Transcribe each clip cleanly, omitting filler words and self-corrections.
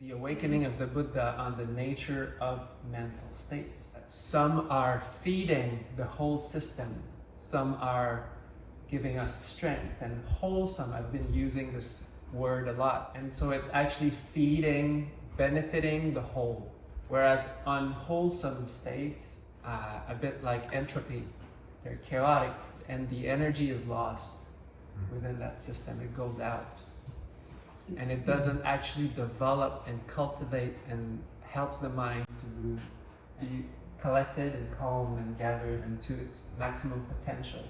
the awakening of the Buddha on the nature of mental states. Some are feeding the whole system, some are giving us strength, and wholesome, I've been using this word a lot, and so it's actually feeding, benefiting the whole. Whereas unwholesome states, a bit like entropy, they're chaotic and the energy is lost within that system, it goes out. And it doesn't actually develop and cultivate and helps the mind to be collected and calm and gathered into its maximum potential.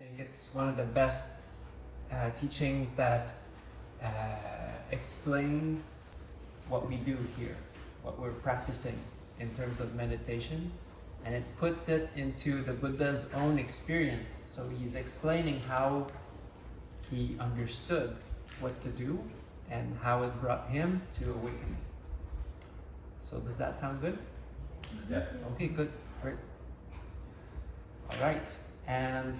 I think it's one of the best teachings that explains what we do here, what we're practicing in terms of meditation, and it puts it into the Buddha's own experience. So he's explaining how he understood what to do and how it brought him to awakening. So does that sound good? Yes. Okay, good, great. All right, and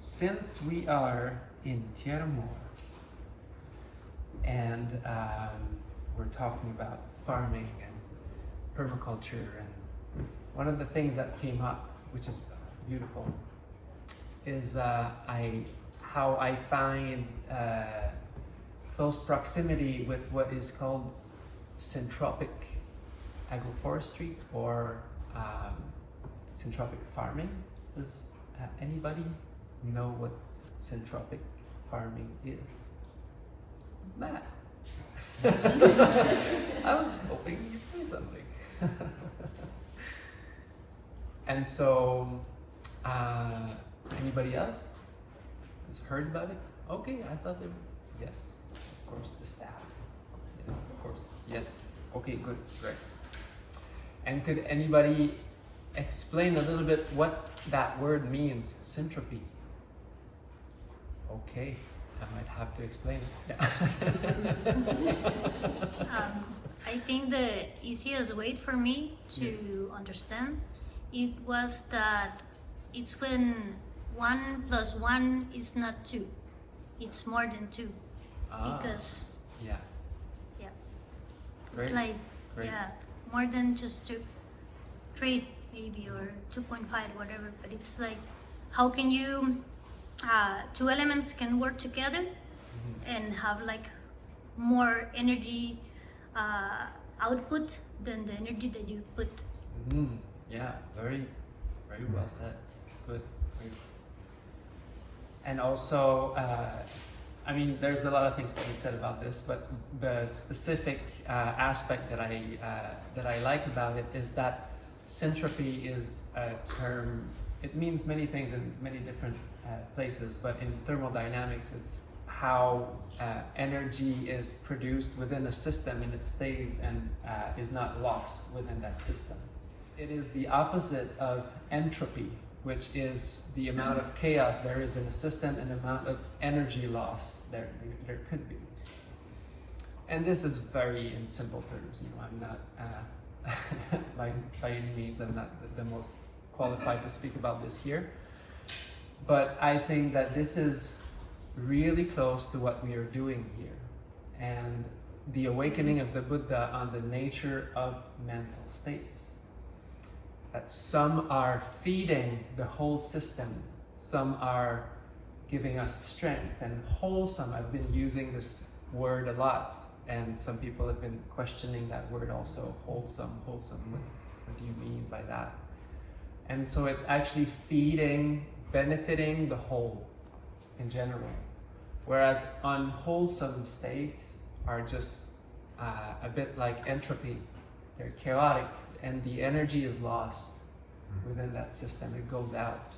since we are in Tierramor and we're talking about farming and permaculture, and one of the things that came up, which is beautiful, is how I find close proximity with what is called Syntropic agroforestry or Syntropic farming. Does anybody know what Syntropic farming is? Matt. I was hoping you'd say something. And so, anybody else has heard about it? Okay, I thought they were. Yes, of course, the staff. Yes, of course. Yes. Okay, good, great. And could anybody explain a little bit what that word means, syntropy? Okay, I might have to explain it. Yeah. I think the easiest way for me to understand it was that it's when 1 + 1 is not 2, it's more than 2. Because yeah, it's great. like Great. more than just 2, 3 maybe, or 2.5, whatever. But it's like, how can you 2 elements can work together and have like more energy output than the energy that you put. Yeah, very well said. Good. Great. And also, I mean, there's a lot of things to be said about this, but the specific aspect that I like about it is that syntropy is a term. It means many things in many different places, but in thermodynamics, it's how energy is produced within a system and it stays and is not lost within that system. It is the opposite of entropy, which is the amount of chaos there is in a system and the amount of energy loss there could be. And this is very in simple terms. You know, I'm not by any means I'm not the most qualified to speak about this here, but I think that this is really close to what we are doing here, and the awakening of the Buddha on the nature of mental states. That some are feeding the whole system, some are giving us strength. And wholesome, I've been using this word a lot, and some people have been questioning that word also. Wholesome, what do you mean by that? And so it's actually feeding, benefiting the whole in general. Whereas unwholesome states are just a bit like entropy. They're chaotic, and the energy is lost within that system. It goes out.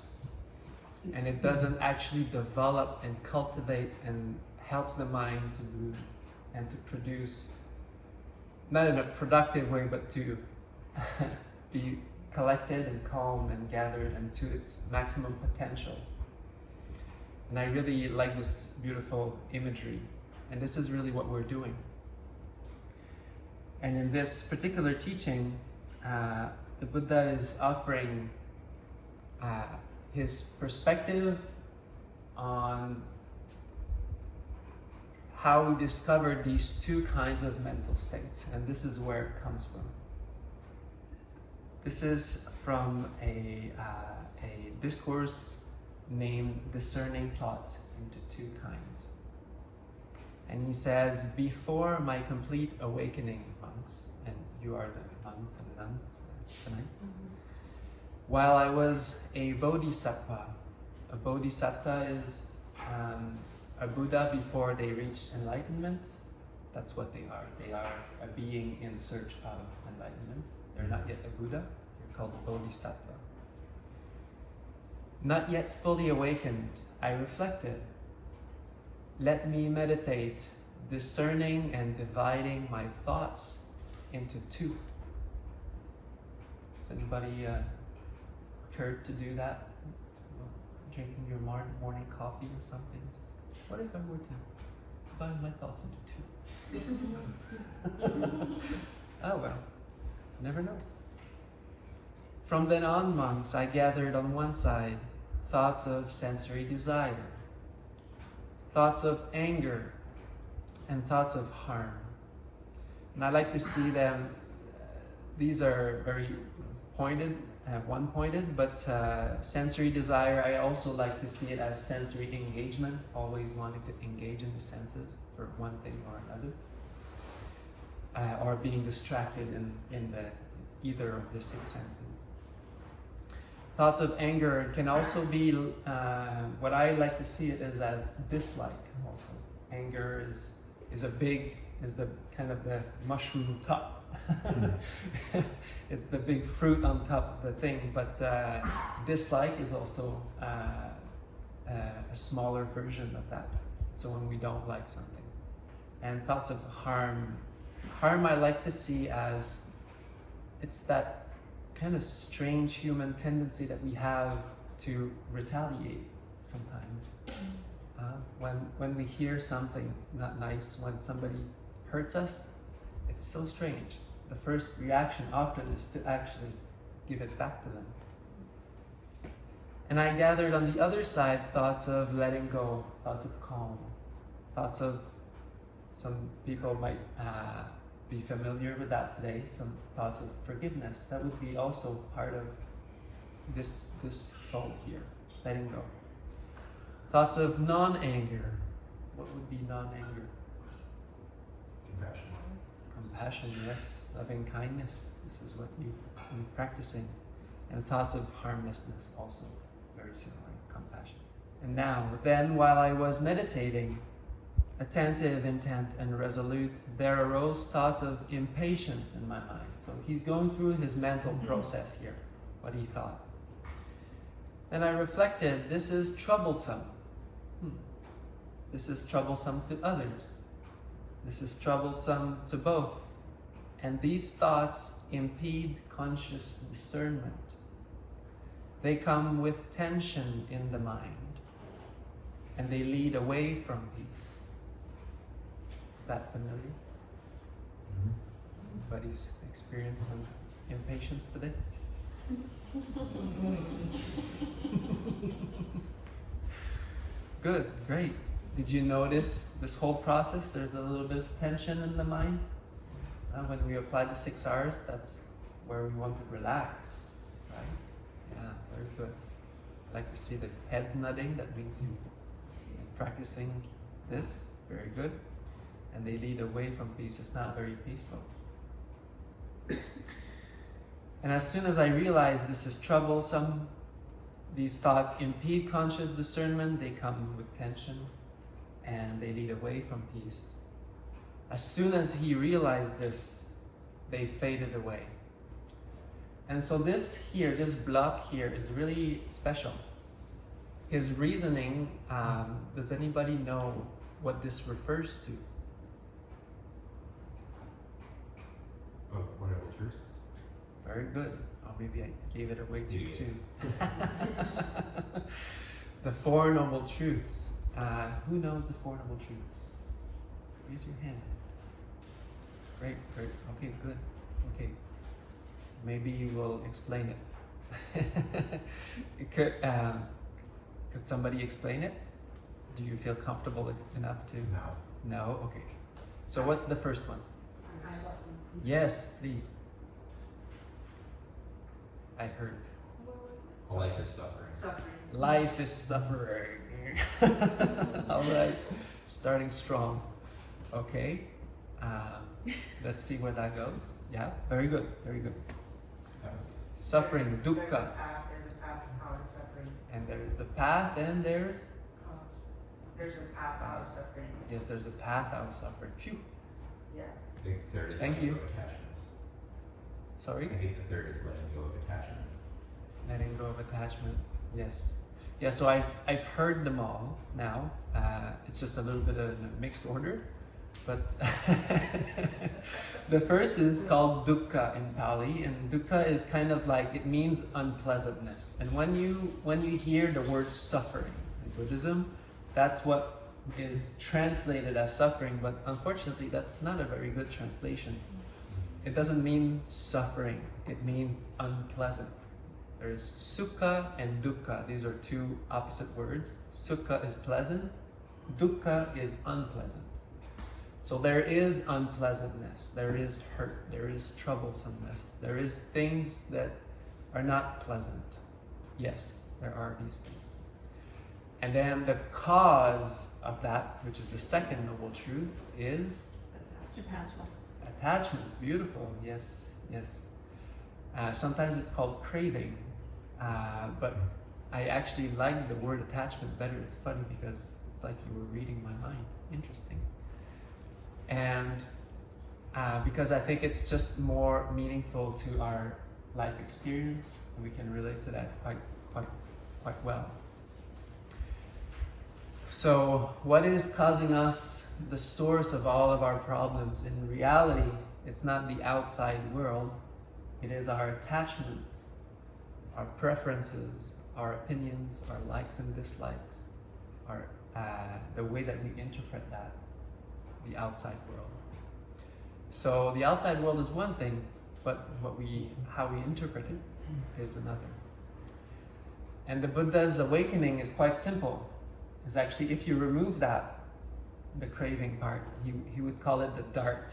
And it doesn't actually develop and cultivate and helps the mind to move and to produce, not in a productive way, but to be collected and calm and gathered and to its maximum potential. And I really like this beautiful imagery. And this is really what we're doing. And in this particular teaching, the Buddha is offering his perspective on how we discover these two kinds of mental states. And this is where it comes from. This is from a discourse named Discerning Thoughts into Two Kinds. And he says, before my complete awakening, monks, and you are the monks and nuns tonight, while I was a bodhisattva is a Buddha before they reach enlightenment. That's what they are. They are a being in search of enlightenment. They're not yet a Buddha. They're called a bodhisattva. Not yet fully awakened, I reflected. Let me meditate, discerning and dividing my thoughts into two. Has anybody occurred to do that? Drinking your morning coffee or something? Just, what if I were to divide my thoughts into two? Oh well, never know. From then on, monks, I gathered on one side thoughts of sensory desire, thoughts of anger, and thoughts of harm. And I like to see them, these are very pointed, one-pointed, but sensory desire, I also like to see it as sensory engagement, always wanting to engage in the senses for one thing or another, or being distracted in either of the six senses. Thoughts of anger can also be, what I like to see it as dislike also. Anger is the kind of the mushroom top. It's the big fruit on top of the thing, but dislike is also a smaller version of that. So when we don't like something. And thoughts of harm I like to see as, it's that kind of strange human tendency that we have to retaliate sometimes. When we hear something not nice, when somebody hurts us, it's so strange. The first reaction after this to actually give it back to them. And I gathered on the other side thoughts of letting go, thoughts of calm, thoughts of, some people might be familiar with that today, some thoughts of forgiveness. That would be also part of this fold here, letting go. Thoughts of non-anger. What would be non-anger? Compassion. Compassion, yes. Loving kindness. This is what you've been practicing. And thoughts of harmlessness, also very similar. Compassion. And now, then, while I was meditating, attentive, intent, and resolute, there arose thoughts of impatience in my mind. So he's going through his mental process here, what he thought. And I reflected, this is troublesome. This is troublesome to others. This is troublesome to both. And these thoughts impede conscious discernment. They come with tension in the mind, and they lead away from peace. Is that familiar? Anybody's experienced some impatience today? Good, great. Did you notice this whole process? There's a little bit of tension in the mind. When we apply the 6 R's, that's where we want to relax, right? Yeah, very good. I like to see the heads nodding. That means you practicing this. Very good. And they lead away from peace. It's not very peaceful. And as soon as I realize this is troublesome, these thoughts impede conscious discernment, they come with tension, and they lead away from peace. As soon as he realized this, they faded away. And so this block here is really special. His reasoning, does anybody know what this refers to? Oh, Four Noble Truths? Very good. Oh, maybe I gave it away too soon. The Four Noble Truths. Who knows the Four Noble Truths? Raise your hand. Great, great. Okay, good. Okay. Maybe you will explain it. Could somebody explain it? Do you feel comfortable enough to? No. No? Okay. So what's the first one? Yes, please. I heard. Life is suffering. Life is suffering. All right. Starting strong. Okay. Let's see where that goes. Yeah, very good, very good. Suffering, dukkha. And there's the path and there's? There's a path out of suffering. Yes, there's a path out of suffering. Phew. Yeah. I think the third is Thank letting you. go of attachments. Sorry? I think the third is letting go of attachment. Letting go of attachment. Yes. Yeah, so I've heard them all now. It's just a little bit of a mixed order. But the first is called dukkha in Pali, and dukkha is kind of like, it means unpleasantness. And when you hear the word suffering in Buddhism, that's what is translated as suffering, but unfortunately that's not a very good translation. It doesn't mean suffering, it means unpleasant. There's sukha and dukkha. These are two opposite words. Sukha is pleasant, dukkha is unpleasant. So there is unpleasantness, there is hurt, there is troublesomeness, there is things that are not pleasant. Yes, there are these things. And then the cause of that, which is the second noble truth, is? Attachments. Attachments, beautiful, yes, yes. Sometimes it's called craving, but I actually like the word attachment better. It's funny because it's like you were reading my mind. Interesting. And because I think it's just more meaningful to our life experience, and we can relate to that quite well. So what is causing us the source of all of our problems? In reality, it's not the outside world, it is our attachment, our preferences, our opinions, our likes and dislikes, our the way that we interpret that, the outside world. So the outside world is one thing, but how we interpret it is another. And the Buddha's awakening is quite simple. It's actually, if you remove that, the craving part, he would call it the dart.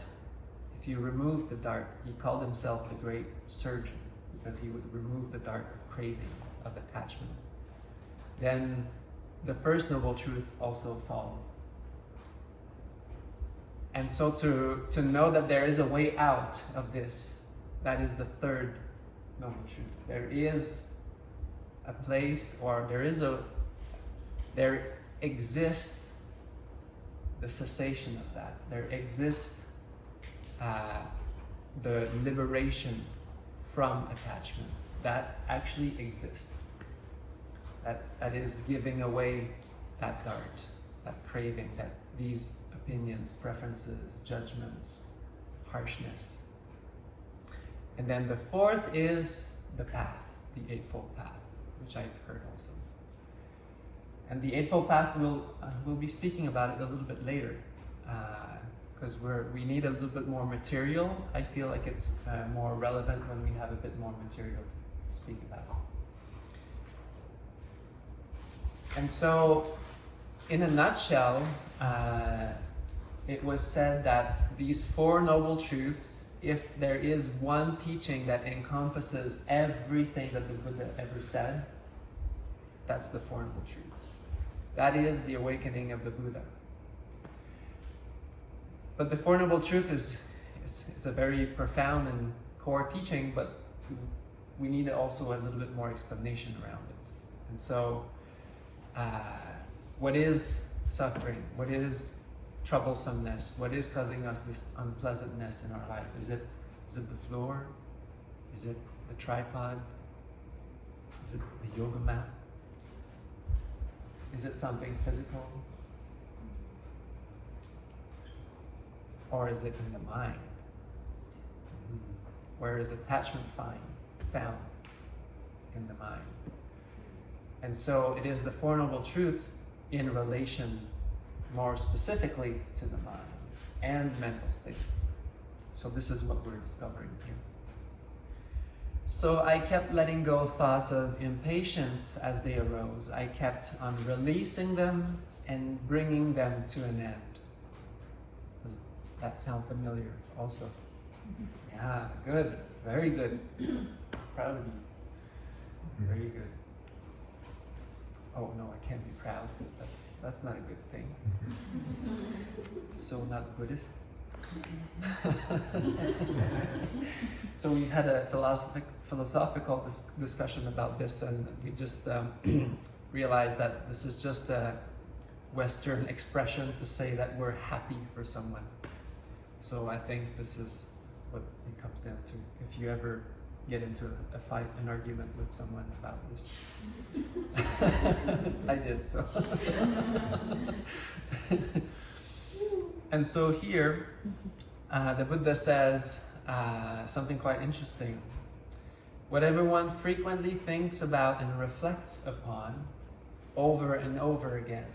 If you remove the dart, he called himself the great surgeon, because he would remove the dart of craving, of attachment. Then the first noble truth also falls. And so to know that there is a way out of this, that is the third noble truth. There is a place, or there exists the cessation of that. There exists the liberation from attachment. That actually exists. That is giving away that dart, that craving, these opinions, preferences, judgments, harshness. And then the fourth is the path, the Eightfold Path, which I've heard also. And the Eightfold Path, we'll be speaking about it a little bit later, because we need a little bit more material. I feel like it's more relevant when we have a bit more material to speak about. And so, in a nutshell, it was said that these four noble truths, if there is one teaching that encompasses everything that the Buddha ever said, that's the Four Noble Truths. That is the awakening of the Buddha. But the Four Noble Truths is a very profound and core teaching, but we need also a little bit more explanation around it. And so, what is suffering? What is troublesomeness? What is causing us this unpleasantness in our life? Is it the floor? Is it the tripod? Is it the yoga mat? Is it something physical? Or is it in the mind? Where is attachment found? In the mind. And so it is the Four Noble Truths in relation more specifically to the mind and mental states. So this is what we're discovering here. So I kept letting go of thoughts of impatience as they arose. I kept on releasing them and bringing them to an end. Does that sound familiar also? Yeah, good. Very good. Proud of you. Very good. Oh no, I can't be proud. That's not a good thing. So not Buddhist. So we had a philosophical discussion about this, and we just realized that this is just a Western expression to say that we're happy for someone. So I think this is what it comes down to. If you ever get into a fight, an argument with someone about this. I did so. And so here, the Buddha says something quite interesting. Whatever one frequently thinks about and reflects upon over and over again,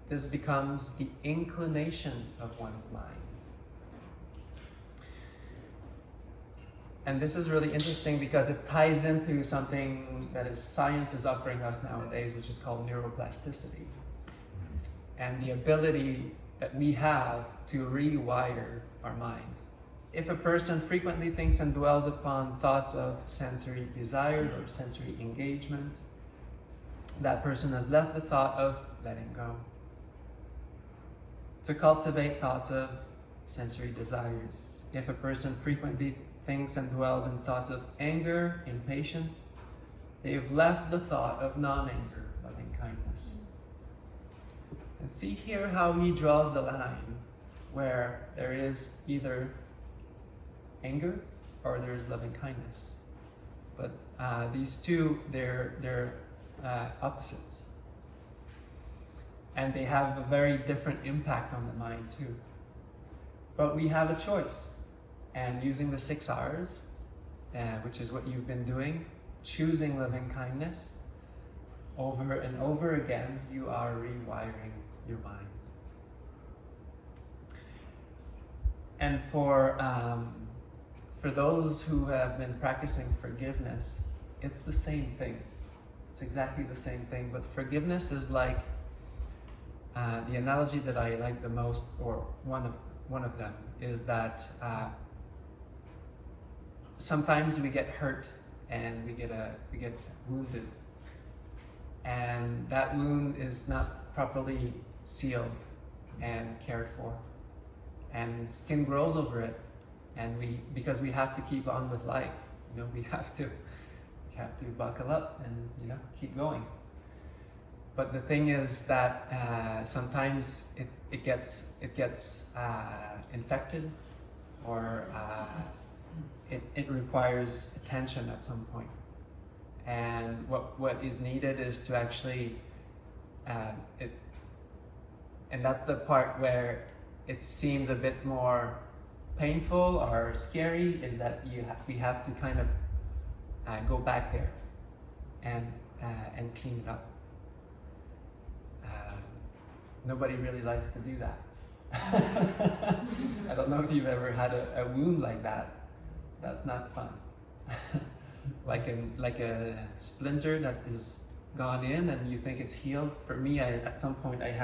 this becomes the inclination of one's mind. And this is really interesting because it ties into something that science is offering us nowadays, which is called neuroplasticity. And the ability that we have to rewire our minds. If a person frequently thinks and dwells upon thoughts of sensory desire or sensory engagement, that person has left the thought of letting go. To cultivate thoughts of sensory desires. If a person frequently thinks and dwells in thoughts of anger, impatience, they've left the thought of non-anger, loving kindness. And see here how he draws the line where there is either anger or there is loving kindness. But these two, they're opposites. And they have a very different impact on the mind too. But we have a choice. And using the 6 R's, which is what you've been doing, choosing loving kindness, over and over again, you are rewiring your mind. And for those who have been practicing forgiveness, it's the same thing. It's exactly the same thing. But forgiveness is like the analogy that I like the most, or one of them, is that sometimes we get hurt and we get wounded, and that wound is not properly sealed and cared for, and skin grows over it, and because we have to keep on with life, we have to buckle up and keep going. But the thing is that sometimes it gets infected, or it requires attention at some point. And what is needed is to actually, and that's the part where it seems a bit more painful or scary, is that we have to kind of go back there and clean it up. Nobody really likes to do that. I don't know if you've ever had a wound like that. That's not fun. like a splinter that is gone in and you think it's healed. For me, at some point I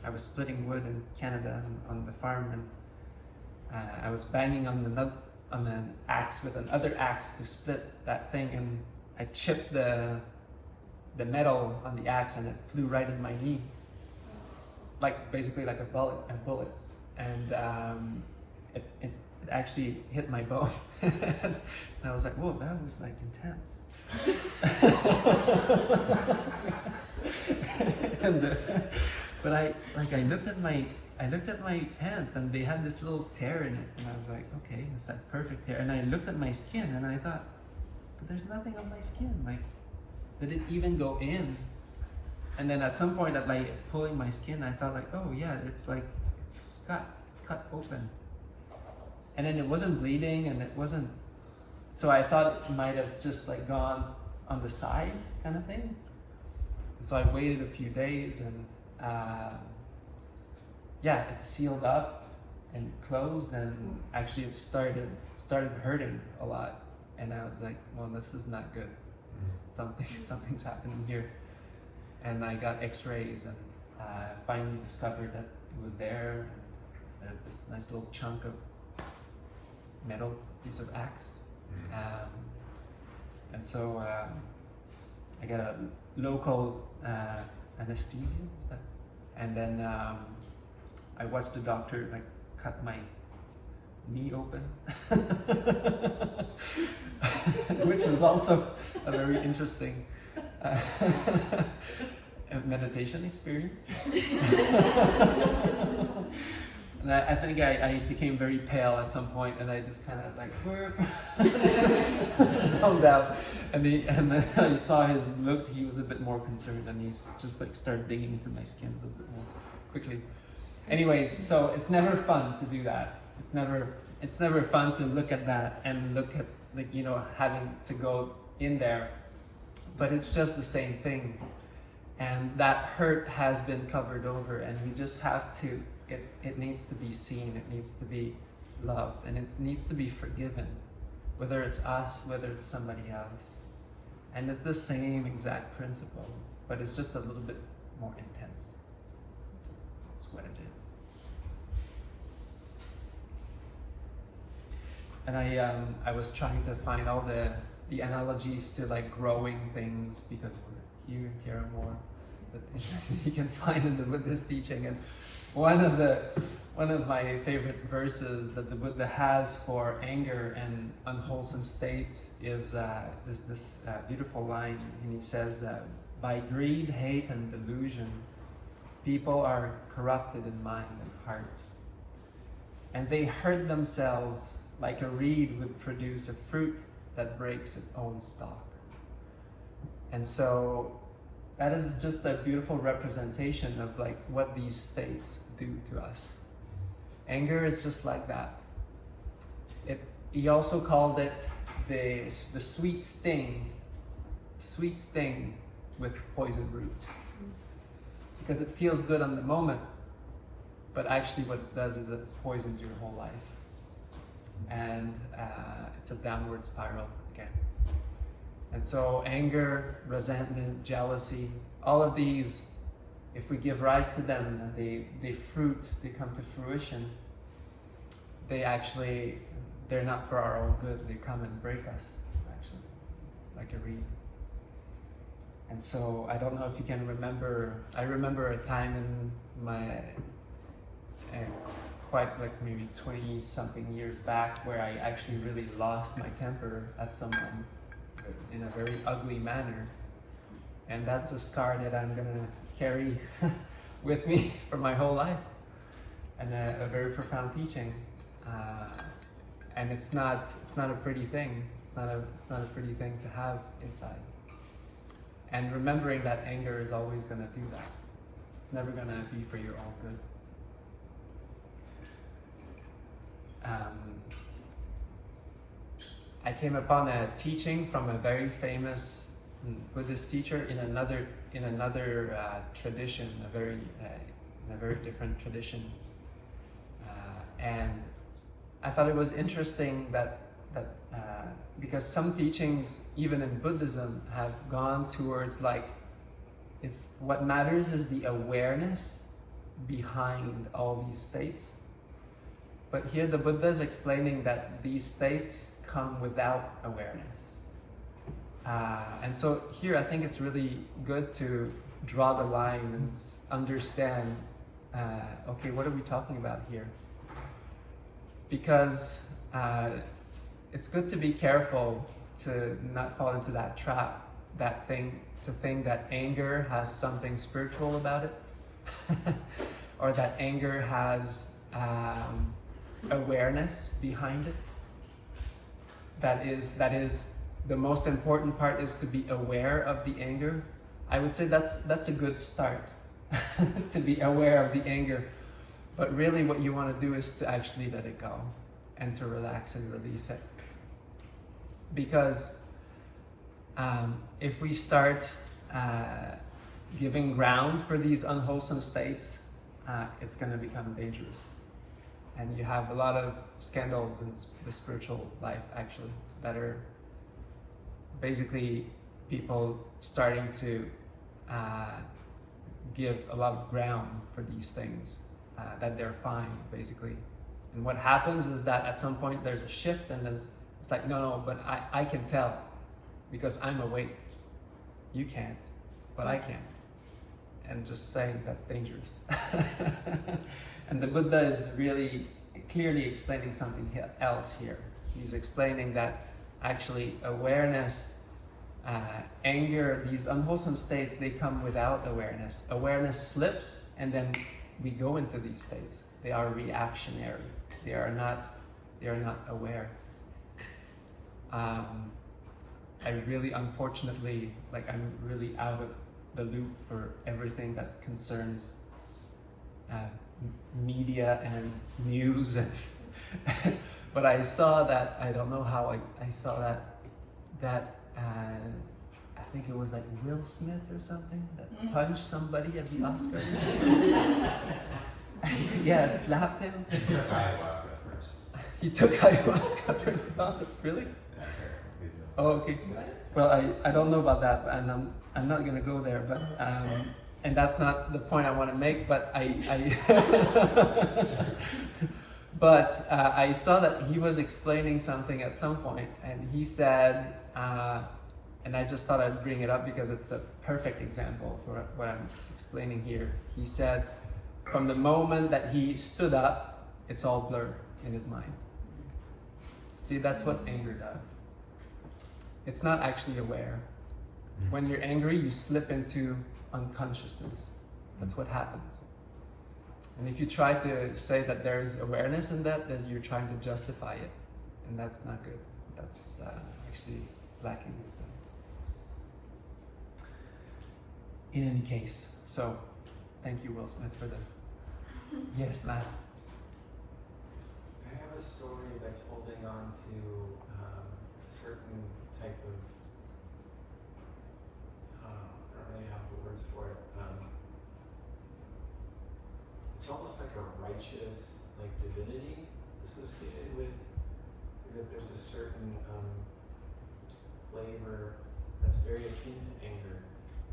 was splitting wood in Canada on the farm, and I was banging on an axe with another axe to split that thing, and I chipped the the metal on the axe, and it flew right in my knee, like basically like a bullet, and it actually hit my bone. And I was like, whoa, that was like intense. And, but I looked at my pants, and they had this little tear in it, and I was like, okay, it's that perfect tear. And I looked at my skin, and I thought, but there's nothing on my skin. Like, did it even go in? And then at some point, at like pulling my skin, I thought like, oh yeah, it's cut open. And then it wasn't bleeding, and it wasn't. So I thought it might have just like gone on the side, kind of thing. And so I waited a few days, and yeah, it sealed up and closed, and actually it started hurting a lot. And I was like, well, this is not good. Something's happening here. And I got X-rays, and finally discovered that it was there. There's this nice little chunk of metal piece of axe. And so I got a local anesthesia, and then I watched the doctor like cut my knee open, which was also a very interesting meditation experience. And I think I became very pale at some point, and I just kind of like zoned out. And then I saw his look; he was a bit more concerned, and he just like started digging into my skin a little bit more quickly. Anyways, so it's never fun to do that. It's never fun to look at that and look at, like, you know, having to go in there. But it's just the same thing, and that hurt has been covered over, and we just have to. It needs to be seen, it needs to be loved, and it needs to be forgiven, whether it's us, whether it's somebody else. And it's the same exact principles, but it's just a little bit more intense. That's what it is. And I was trying to find all the analogies to like growing things, because we're here in Tierramor, that you can find in the Buddhist teaching. And one of my favorite verses that the Buddha has for anger and unwholesome states is this beautiful line, and he says, by greed, hate, and delusion, people are corrupted in mind and heart, and they hurt themselves like a reed would produce a fruit that breaks its own stalk. And so that is just a beautiful representation of like what these states do to us. Anger is just like that. He also called it the sweet sting with poison roots, because it feels good on the moment, but actually what it does is it poisons your whole life, and it's a downward spiral again. And so anger, resentment, jealousy, all of these, if we give rise to them and they come to fruition, they're not for our own good. They come and break us, actually, like a reed. And so I don't know if you can remember, I remember a time in my, quite like maybe 20 something years back, where I actually really lost my temper at someone in a very ugly manner. And that's a scar that I'm gonna carry with me for my whole life, and a very profound teaching. And it's not a pretty thing. It's not a pretty thing to have inside. And remembering that anger is always gonna do that. It's never gonna be for your own good. I came upon a teaching from a very famous Buddhist teacher in another tradition, in a very different tradition, and I thought it was interesting that because some teachings, even in Buddhism, have gone towards like, it's what matters is the awareness behind all these states. But here the Buddha is explaining that these states come without awareness. And so here I think it's really good to draw the line and understand, okay, what are we talking about here? Because it's good to be careful to not fall into that trap, to think that anger has something spiritual about it, or that anger has awareness behind it. That is the most important part, is to be aware of the anger. I would say that's a good start, to be aware of the anger. But really what you want to do is to actually let it go and to relax and release it. Because if we start giving ground for these unwholesome states, it's going to become dangerous. And you have a lot of scandals in the spiritual life, actually, that are basically people starting to give a lot of ground for these things, that they're fine, basically. And what happens is that at some point there's a shift, and then it's like, no, but I can tell because I'm awake. You can't, but I can. And just saying that's dangerous. And the Buddha is really clearly explaining something else here. He's explaining that actually awareness, anger, these unwholesome states, they come without awareness. Awareness slips, and then we go into these states. They are reactionary. They are not aware. I really, unfortunately, I'm really out of the loop for everything that concerns media and news, and but I saw that, I don't know how I saw that I think it was like Will Smith or something that punched somebody at the Oscars. Yeah, slapped him. He took ayahuasca first. He took ayahuasca first. Oh, really? Yeah, please don't. Oh, okay. Well, I don't know about that, and I'm not gonna go there, but and that's not the point I want to make. But but I saw that he was explaining something at some point, and he said, and I just thought I'd bring it up because it's a perfect example for what I'm explaining here. He said, from the moment that he stood up, it's all blurred in his mind. See, that's what anger does. It's not actually aware. When you're angry, you slip into unconsciousness. That's what happens. And if you try to say that there's awareness in that, then you're trying to justify it. And that's not good. That's actually lacking wisdom. In any case, so thank you, Will Smith, for the... Yes, Matt. I have a story that's holding on to a certain type of, I don't really have the words for it. It's almost like a righteous, divinity associated with that. There's a certain flavor that's very akin to anger.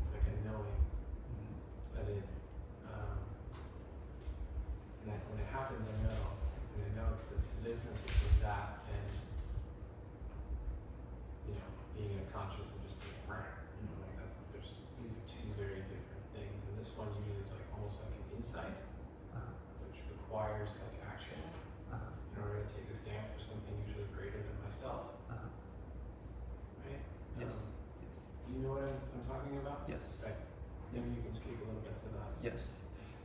It's like a knowing, but it. When it happens, I know. And I know the difference between that and, being in a conscious and just being right. These are two very different things. And this one you need is almost like an insight, which requires action in order to take a stand for something usually greater than myself. Right? Yes. You know what I'm talking about? Yes. Right. Maybe you can speak a little bit to that. Yes.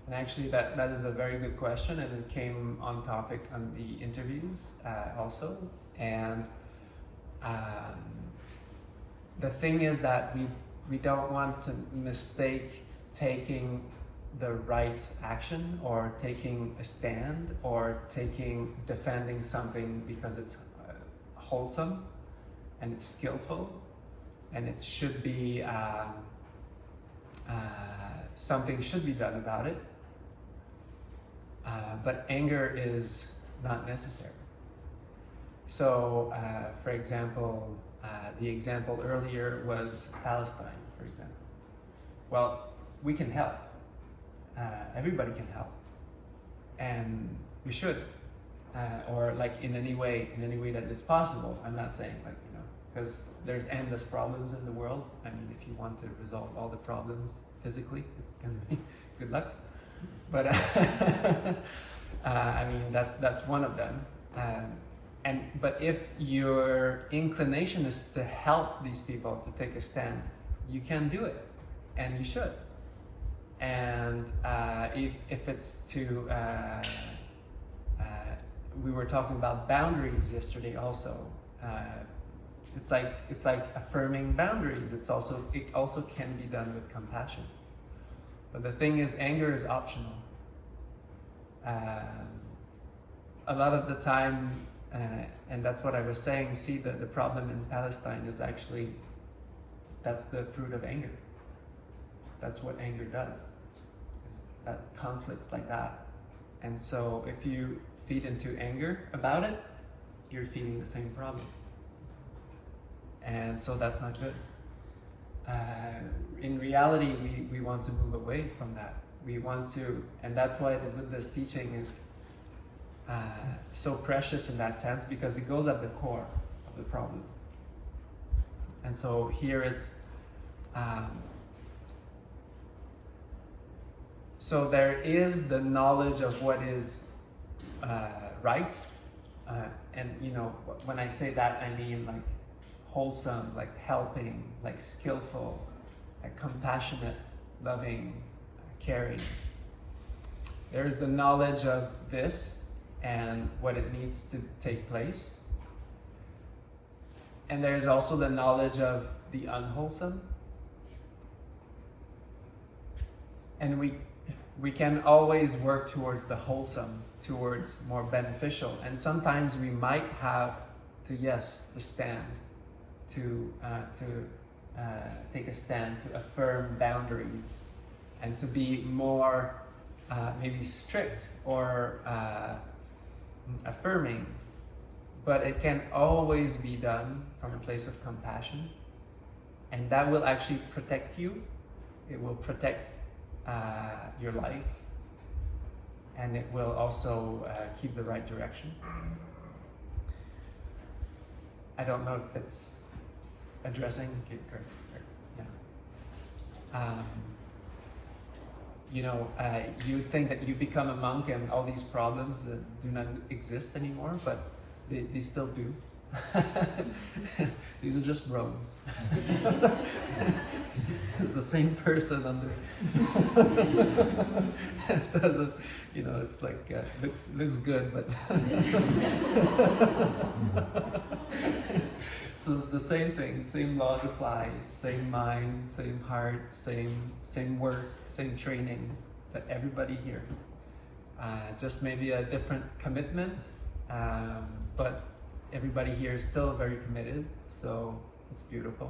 And actually that is a very good question, and it came on topic on the interviews also. And the thing is that we don't want to mistake taking the right action or taking a stand or defending something because it's wholesome and it's skillful and it should be something should be done about it. But anger is not necessary. So, for example, the example earlier was Palestine, for example. Well, we can help. Everybody can help. And we should. Or in any way that is possible. I'm not saying because there's endless problems in the world. I mean, if you want to resolve all the problems physically, it's gonna be good luck. But I mean, that's one of them. But if your inclination is to help these people to take a stand, you can do it, and you should. And if it's to, we were talking about boundaries yesterday also. It's like affirming boundaries. It also can be done with compassion. But the thing is, anger is optional. A lot of the time, and that's what I was saying, see the problem in Palestine is actually, that's the fruit of anger. That's what anger does. It's that conflicts like that. And so if you feed into anger about it, you're feeding the same problem. And so that's not good. In reality, we want to move away from that. We want to, and that's why the Buddha's teaching is so precious in that sense, because it goes at the core of the problem. And so here it's, so there is the knowledge of what is right, and you know, when I say that, I mean like wholesome, like helping, like skillful, like compassionate, loving, caring. There is the knowledge of this and what it needs to take place. And there's also the knowledge of the unwholesome. And we can always work towards the wholesome, towards more beneficial. And sometimes we might have to stand, to take a stand, to affirm boundaries, and to be more maybe strict or affirming. But it can always be done from a place of compassion, and that will actually protect you. It will protect your life, and it will also keep the right direction. I don't know if it's addressing, you know, you think that you become a monk and all these problems do not exist anymore, but they still do. These are just robes. It's the same person under. It doesn't, you know, it's like looks good, but so it's the same thing. Same laws apply. Same mind, same heart, same work, same training that everybody here. Just maybe a different commitment, but everybody here is still very committed, so it's beautiful.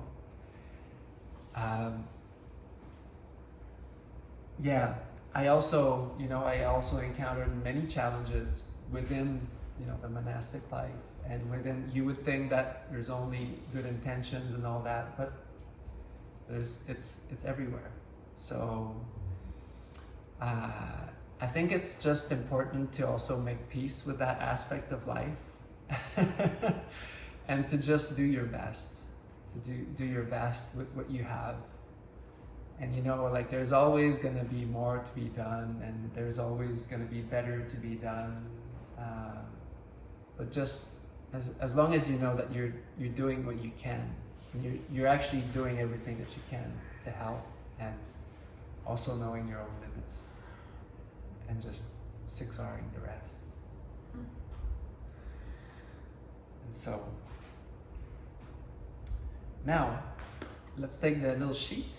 Yeah, I also encountered many challenges within, you know, the monastic life, and within, you would think that there's only good intentions and all that, but it's everywhere. So I think it's just important to also make peace with that aspect of life. And to just do your best, to do your best with what you have. And you know, like there's always going to be more to be done, and there's always going to be better to be done. But just as long as you know that you're doing what you can, and you're actually doing everything that you can to help, and also knowing your own limits, and just siksaring the rest. So now let's take the little sheet,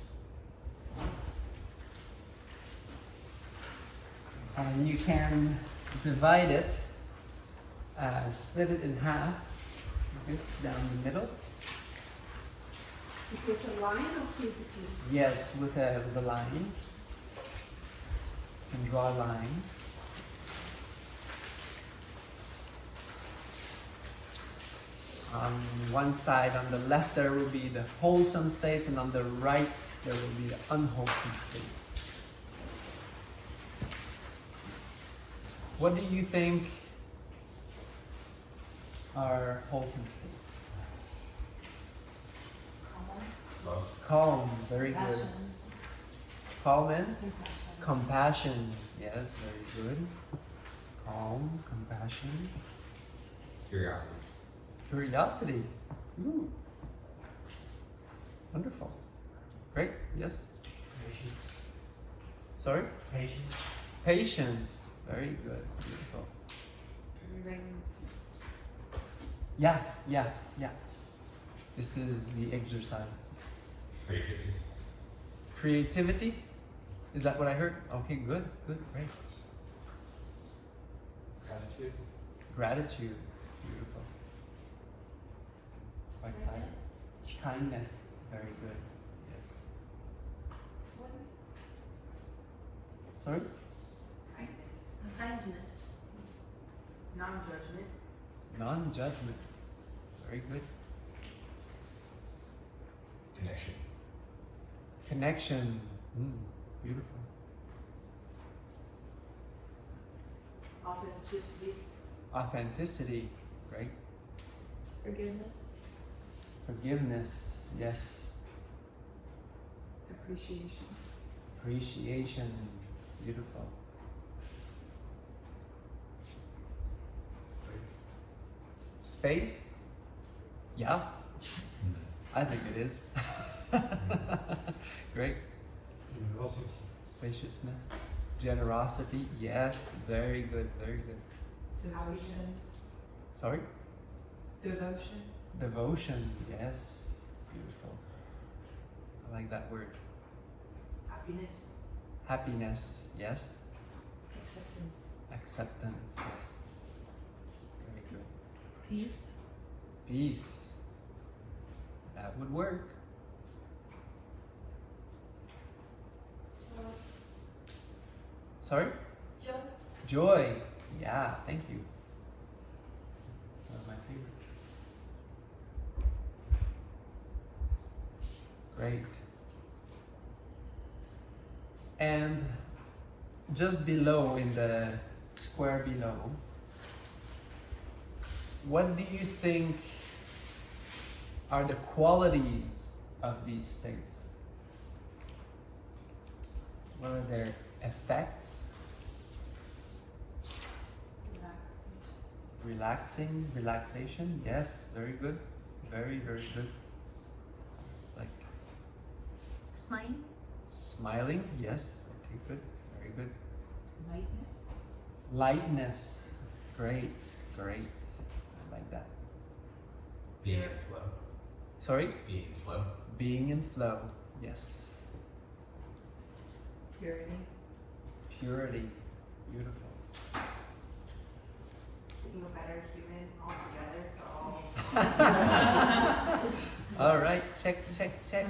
and you can divide it, split it in half, like this, down the middle. Is it a line or physically? Yes, with a line. You can draw a line. On one side, on the left, there will be the wholesome states, and on the right, there will be the unwholesome states. What do you think are wholesome states? Love. Calm, very good. Compassion. Calm and Compassion. compassion. Yes, very good. Calm, compassion, Curiosity. curiosity. Ooh. Wonderful. Great. Yes. Patience. Sorry? Patience. Patience. Very good. Beautiful. Remains. Yeah, yeah, yeah. This is the exercise. Creativity. Creativity? Is that what I heard? Okay, good, good, great. Gratitude. Gratitude. Beautiful. Quite silent. Kindness. Very good. Yes. What is Sorry? kindness? Non-judgment. Non-judgment. Very good. Connection. Connection. Beautiful. Authenticity. Authenticity. Great. Forgiveness. Forgiveness. Yes. Appreciation. Appreciation. Beautiful. Space. Space? Yeah, I think it is. Great. Generosity. Spaciousness. Generosity. Yes, very good, very good. Devotion. Sorry? Devotion. Devotion. Yes. Beautiful. I like that word. Happiness. Happiness. Yes. Acceptance. Acceptance. Yes. Very good. Peace. Peace. That would work. Sorry? Joy. Joy. Yeah, thank you. One of my favorites. Great. And just below, in the square below, what do you think are the qualities of these states? What are their effects? Relaxation. Relaxation, yes, very good. Very, very good. Like Smiling. smiling, yes, okay, good, very good. Lightness. Lightness, great, great. I like that. Being in flow. Sorry? Being in flow. Being in flow, yes. Purity. Purity, beautiful. Being a better human altogether to all. All right, check, check, check.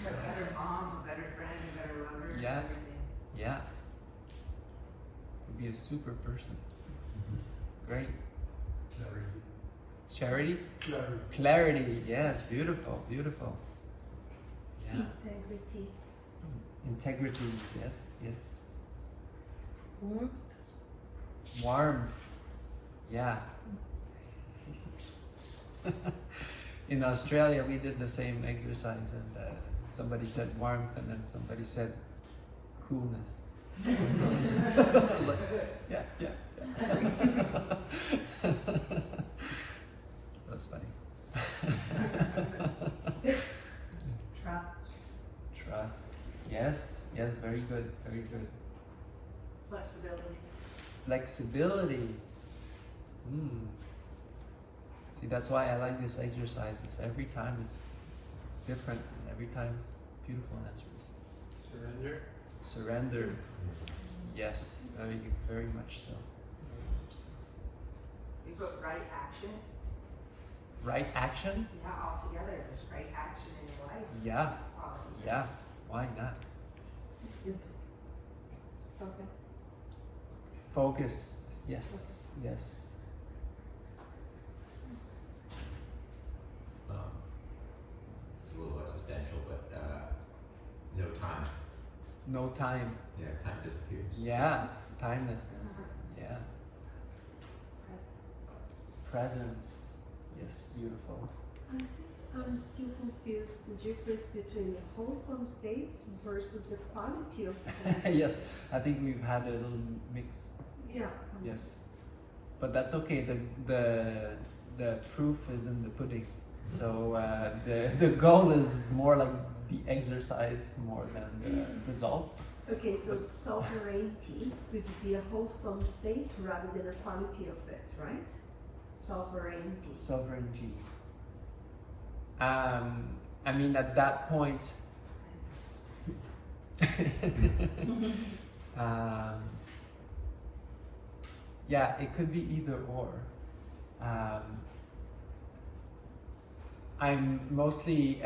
A better mom, a better friend, a better lover. Yeah. Everything. Yeah. To be a super person. Great. Clarity. Charity? Clarity. Clarity, yes, beautiful, beautiful. Yeah. Integrity. Integrity, yes, yes. Warmth. Warmth, yeah. In Australia, we did the same exercise, and somebody said warmth, and then somebody said coolness. Like, yeah, yeah. That's funny. Trust. Trust, yes, yes, very good, very good. Flexibility. Flexibility. See, that's why I like this exercise. It's every time it's different, and every time it's beautiful answers. Surrender. Surrender. Yes, very, very much so. Very much so. You put right action. Right action? Yeah, all together. Just right action in your life. Yeah, Wow. yeah. Why not? Focus. Focused. Yes, yes. It's a little existential, but no time. No time. Yeah, time disappears. Yeah, timelessness. Yeah. Presence. Presence. Yes, beautiful. I think I'm still confused the difference between the wholesome states versus the quality of the wholesome Yes, states. I think we've had a little mix. Yeah. Yes, but that's okay. The proof is in the pudding. So the goal is more like the exercise more than the result. Okay, so sovereignty would be a wholesome state rather than a quality of it, right? Sovereignty. Sovereignty. I mean, at that point, yeah, it could be either or. I'm mostly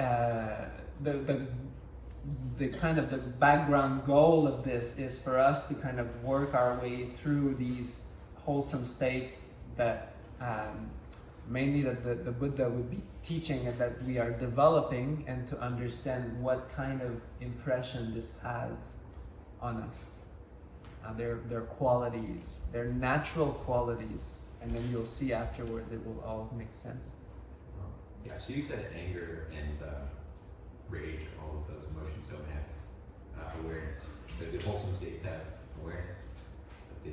the kind of the background goal of this is for us to kind of work our way through these wholesome states that mainly that the Buddha would be teaching and that we are developing, and to understand what kind of impression this has on us. Their qualities, their natural qualities, and then you'll see afterwards it will all make sense. Yeah, so you said anger and rage, all of those emotions don't have awareness. So do wholesome states have awareness? Is that the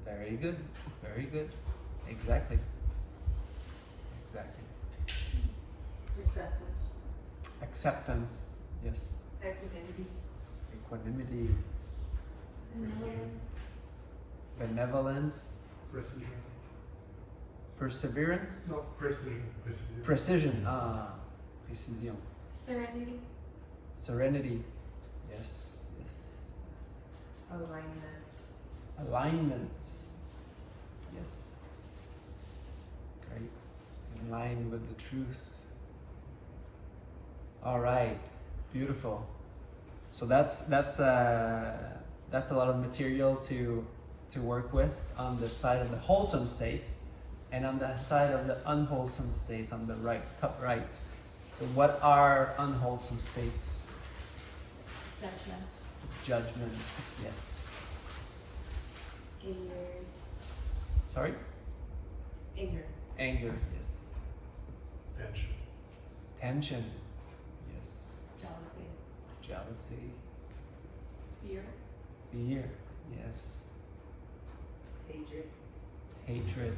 Very good, very good. Exactly. Exactly. Acceptance, Acceptance, yes. equanimity, Equanimity, Benevolence. benevolence, Precision. perseverance, No, precision. Precision. precision, precision, Serenity. serenity, yes, yes, alignment, alignment, yes, great, in line with the truth. All right, beautiful. So that's a lot of material to work with on the side of the wholesome states, and on the side of the unwholesome states on the right, top right. So what are unwholesome states? Judgment. Judgment, yes. anger, Sorry? anger, Anger, yes. Tension. Tension, yes. Jealousy. Jealousy, Fear. fear, yes. hatred, Hatred,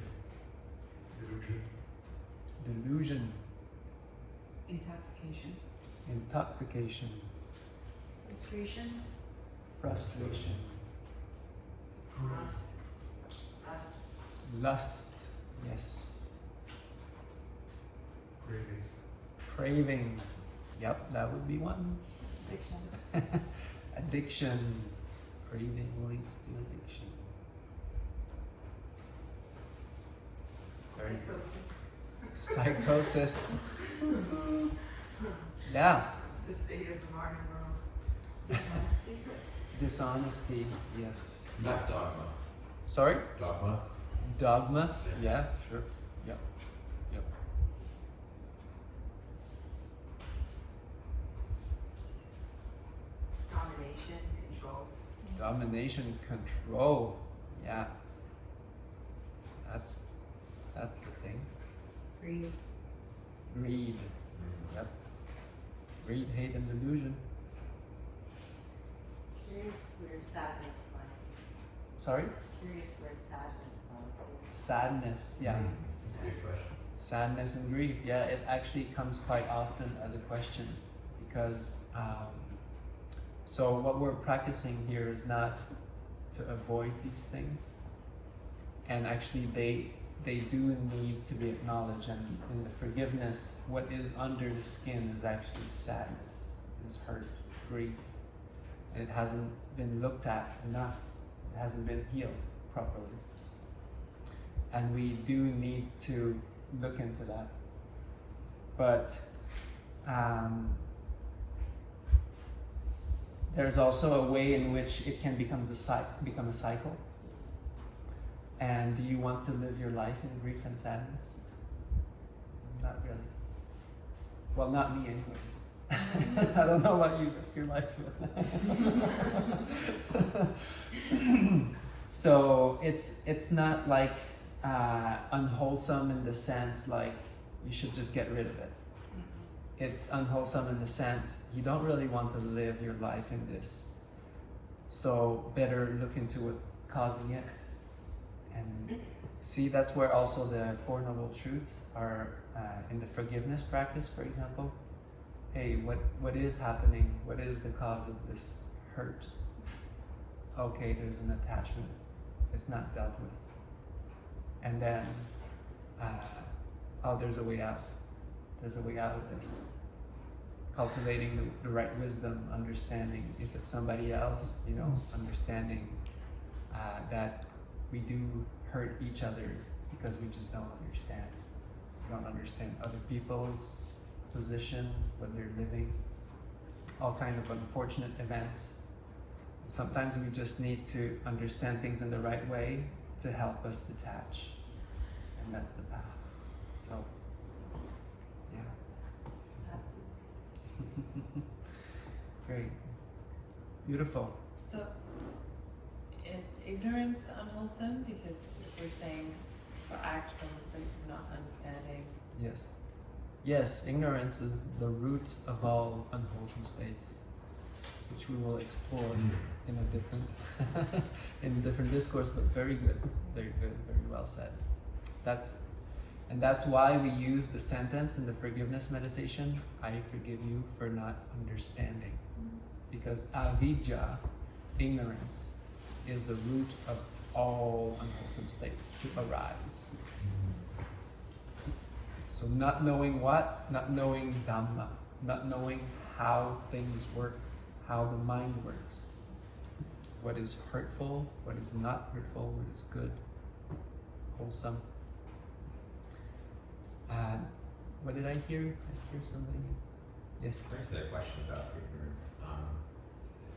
Delusion. delusion, Intoxication. intoxication, Frustration. frustration, lust, lust, lust, yes. Craving. Craving, yep, that would be one. Addiction. Addiction, craving leads to addiction. Very good. psychosis, Psychosis. Yeah. the state of the modern world, Dishonesty. Dishonesty, yes. not dogma? Sorry? Dogma? Dogma, yeah, sure. Yep. Yep. domination, control, Domination, control, yeah. That's the thing. greed, Greed, yep. Greed, hate, and delusion. Curious where sadness lies. Sorry? Curious where sadness lies. Sadness, yeah. That's a good question. Sadness and grief, yeah, it actually comes quite often as a question, because so what we're practicing here is not to avoid these things, and actually they do need to be acknowledged, and in the forgiveness, what is under the skin is actually sadness, is hurt, grief, and it hasn't been looked at enough, it hasn't been healed properly, and we do need to look into that. But there's also a way in which it can become a cycle. And do you want to live your life in grief and sadness? Not really. Well, not me anyways. I don't know about you, that's your life. So it's not like unwholesome in the sense like you should just get rid of it. it's unwholesome in the sense you don't really want to live your life in this. So better look into what's causing it. And see, that's where also the Four Noble Truths are in the forgiveness practice, for example. Hey, what is happening? What is the cause of this hurt? Okay, there's an attachment. It's not dealt with. And then, there's a way out. There's a way out of this. Cultivating the right wisdom, understanding if it's somebody else, understanding that we do hurt each other because we just don't understand. We don't understand other people's position, what they're living, all kind of unfortunate events. And sometimes we just need to understand things in the right way to help us detach. And that's the path. So, yeah. Great. Beautiful. So, is ignorance unwholesome? Because if we're saying we act from a place of not understanding. Yes. Yes, ignorance is the root of all unwholesome states, which we will explore in a different discourse, but very good, very well said. That's why we use the sentence in the forgiveness meditation, I forgive you for not understanding. Because avidya, ignorance, is the root of all unwholesome states to arise. So not knowing what? Not knowing Dhamma. Not knowing how things work, how the mind works. What is hurtful, what is not hurtful, what is good, wholesome. What did I hear? I hear somebody. Yes. Can I ask that question about ignorance?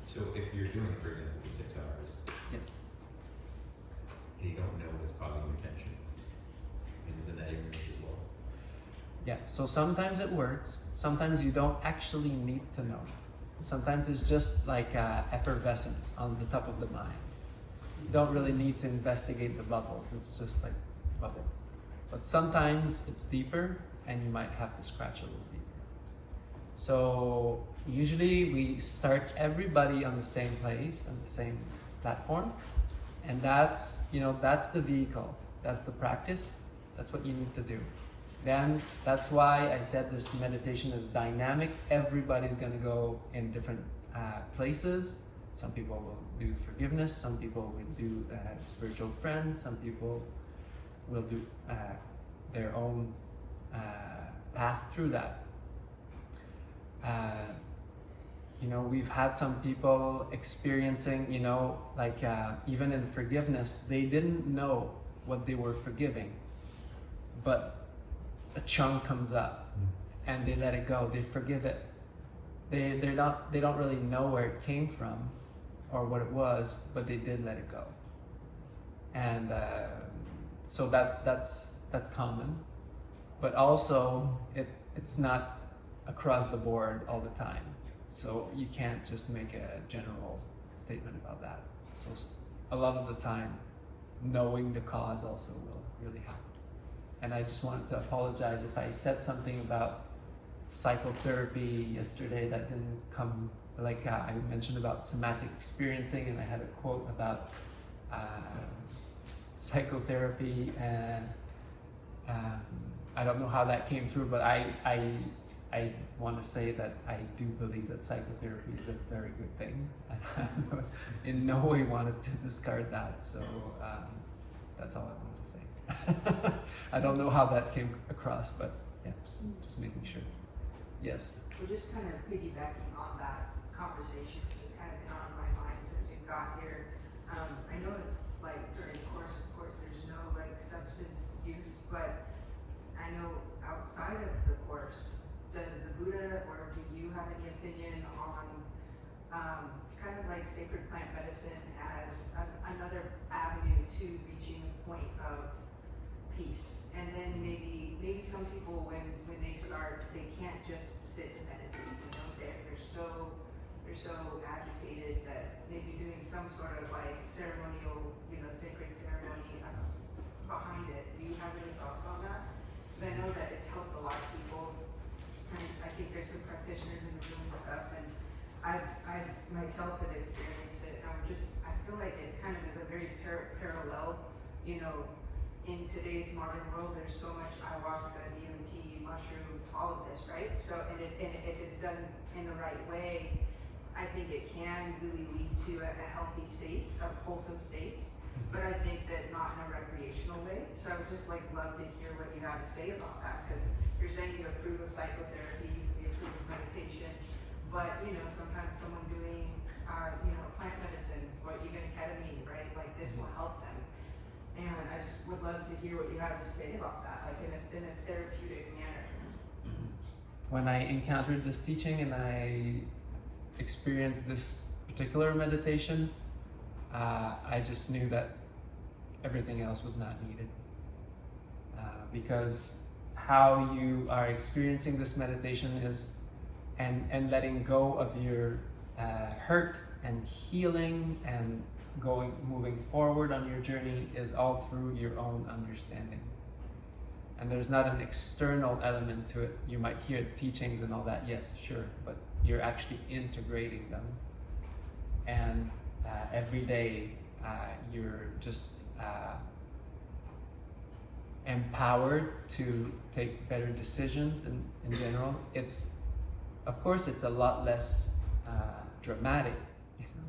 So if you're doing, for example, the 6 hours, Yes. and you don't know what's causing your tension, and isn't that ignorance as well? Yeah, so sometimes it works. Sometimes you don't actually need to know. Sometimes it's just like effervescence on the top of the mind. You don't really need to investigate the bubbles. It's just like bubbles. But sometimes it's deeper and you might have to scratch a little deeper. So usually we start everybody on the same place, on the same platform. And that's the vehicle. That's the practice. That's what you need to do. Then that's why I said this meditation is dynamic. Everybody's going to go in different places. Some people will do forgiveness. Some people will do spiritual friends. Some people will do their own path through that. We've had some people experiencing, even in forgiveness, they didn't know what they were forgiving, but a chunk comes up and they let it go. They forgive it. They don't really know where it came from or what it was, but they did let it go. And so that's common, but also it's not across the board all the time. So you can't just make a general statement about that. So a lot of the time, knowing the cause also will really help. And I just wanted to apologize if I said something about psychotherapy yesterday that didn't come, I mentioned about somatic experiencing, and I had a quote about psychotherapy, and I don't know how that came through, but I want to say that I do believe that psychotherapy is a very good thing. I in no way wanted to discard that, so that's all I wanted to say. I don't know how that came across, but yeah, just making sure. Yes. We're just kind of piggybacking on that conversation, which has kind of been on my mind since we got here. I know it's like during the course, of course, there's no substance use, but I know outside of the course, does the Buddha or do you have any opinion on kind of like sacred plant medicine as another avenue to reaching a point of peace? And then maybe some people when they start, they can't just sit and meditate. They're so agitated that maybe doing some sort of ceremonial, sacred ceremony behind it. Do you have any thoughts on that? Because I know that it's helped a lot of people, and I think there's some practitioners in the room and stuff, and I myself had experienced it, and I feel like it kind of is a very parallel, you know, in today's modern world, there's so much ayahuasca, DMT, mushrooms, all of this, right? So, and if it's done in the right way, I think it can really lead to a healthy states, of wholesome states, but I think that not in a recreational way. So I would just like love to hear what you have to say about that, because you're saying you approve of psychotherapy, you approve of meditation, but you know, sometimes someone doing, you know, plant medicine or even ketamine, right? Like this will help them. And I just would love to hear what you have to say about that, like in a therapeutic manner. When I encountered this teaching and I experienced this particular meditation, I just knew that everything else was not needed. Because how you are experiencing this meditation is, and letting go of your hurt and healing and moving forward on your journey is all through your own understanding. And there's not an external element to it. You might hear the teachings and all that, yes, sure, but you're actually integrating them. And every day you're just empowered to take better decisions in general. Of course, it's a lot less dramatic,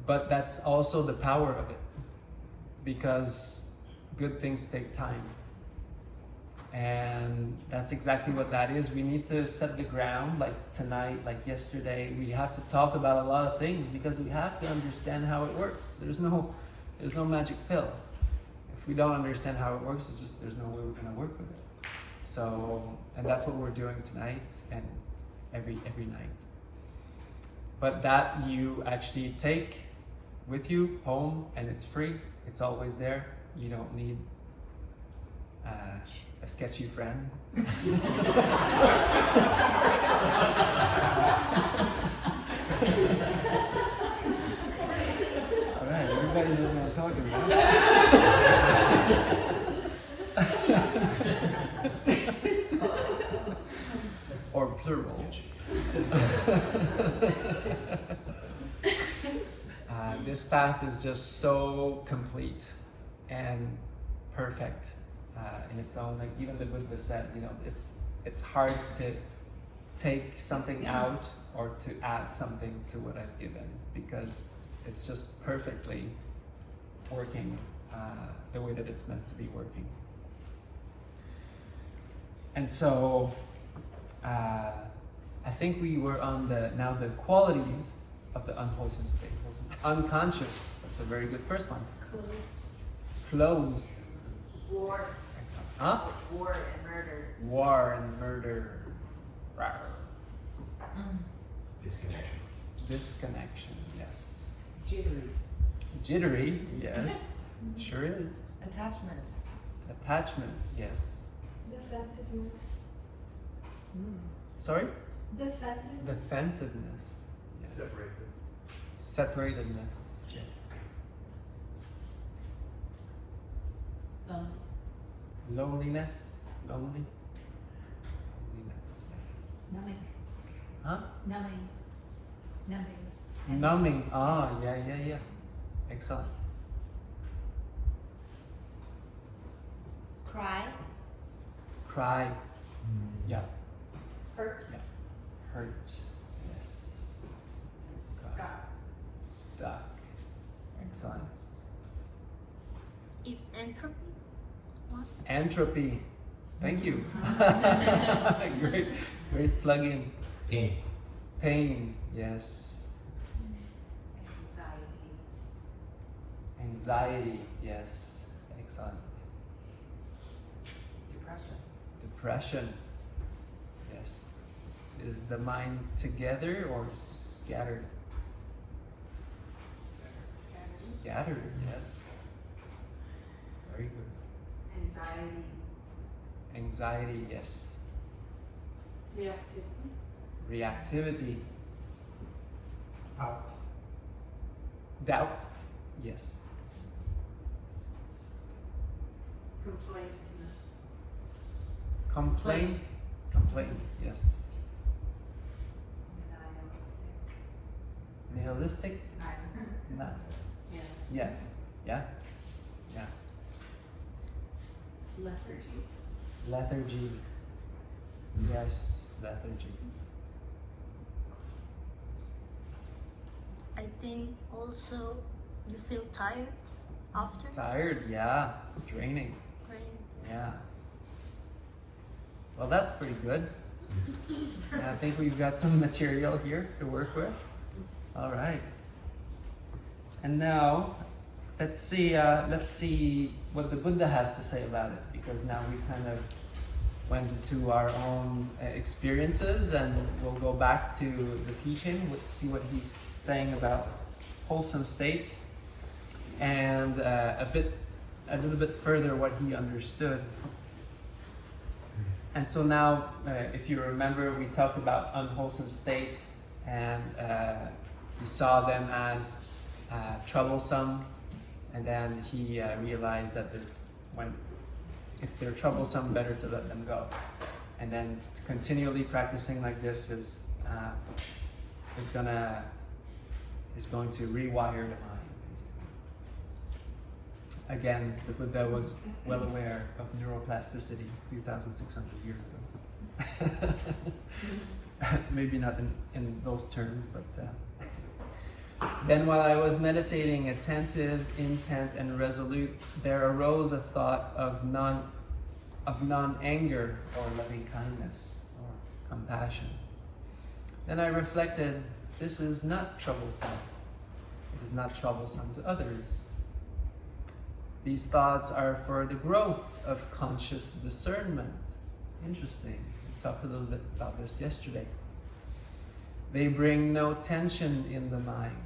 but that's also the power of it, because good things take time. And that's exactly what that is. We need to set the ground, like tonight, like yesterday. We have to talk about a lot of things because we have to understand how it works. There's no magic pill. If we don't understand how it works, it's just there's no way we're going to work with it. So, and that's what we're doing tonight and every night. But that you actually take with you home, and it's free. It's always there. You don't need a sketchy friend. Alright, everybody knows what I'm talking about. Or plural. This path is just so complete and perfect in its own. Like even the Buddha said, you know, it's hard to take something out or to add something to what I've given, because it's just perfectly working the way that it's meant to be working. And so I think we were on the qualities of the unwholesome states. Unconscious, that's a very good first one. Closed. War. Excellent. Huh? War and murder. War and murder. Rawr. Disconnection. Disconnection, yes. Jittery. Jittery, yes. Sure is. Attachment. Attachment, yes. Defensiveness. Sorry? Defensiveness. Defensiveness. Yes. Separated. Separatedness. Yeah. Loneliness. Lonely. Loneliness. Numbing. Huh? Numbing. Numbing. Ah, yeah. Excellent. Cry. Cry. Yeah. Hurt. Yeah. Hurt. Yes. Stuck. Excellent. Is entropy? What? Entropy. Thank you. Great plug-in. Pain. Pain. Yes. Anxiety. Yes. Excellent. Depression. Yes. Is the mind together or scattered? Scattered, yes. Very good. Anxiety, yes. Reactivity. Doubt, yes. Complaint, yes. Materialistic? Not Yeah. yet. Yeah? Yeah. Lethargy. Lethargy. Yes, lethargy. I think also you feel tired after. Tired, yeah. Draining, Right? yeah. Well, that's pretty good. I think we've got some material here to work with. All right. And now, let's see what the Buddha has to say about it, because now we kind of went into our own experiences, and we'll go back to the teaching. Let's see what he's saying about wholesome states, and a little bit further what he understood. And so now, if you remember, we talked about unwholesome states, and we saw them as troublesome, and then he realized that if they're troublesome, better to let them go. And then continually practicing like this is going to rewire the mind. Again, the Buddha was well aware of neuroplasticity 2,600 years ago. Maybe not in those terms, but then while I was meditating, attentive, intent, and resolute, there arose a thought of non-anger or loving kindness or compassion. Then I reflected, this is not troublesome. It is not troublesome to others. These thoughts are for the growth of conscious discernment. Interesting. We talked a little bit about this yesterday. They bring no tension in the mind,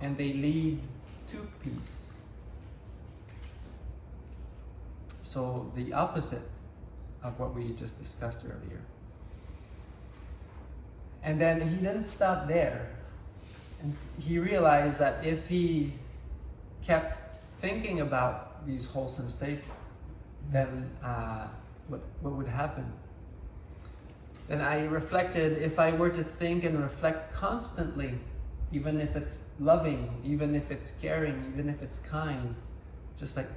and they lead to peace. So the opposite of what we just discussed earlier. And then he didn't stop there. And he realized that if he kept thinking about these wholesome states, then what would happen? Then I reflected, if I were to think and reflect constantly, even if it's loving, even if it's caring, even if it's kind, just like,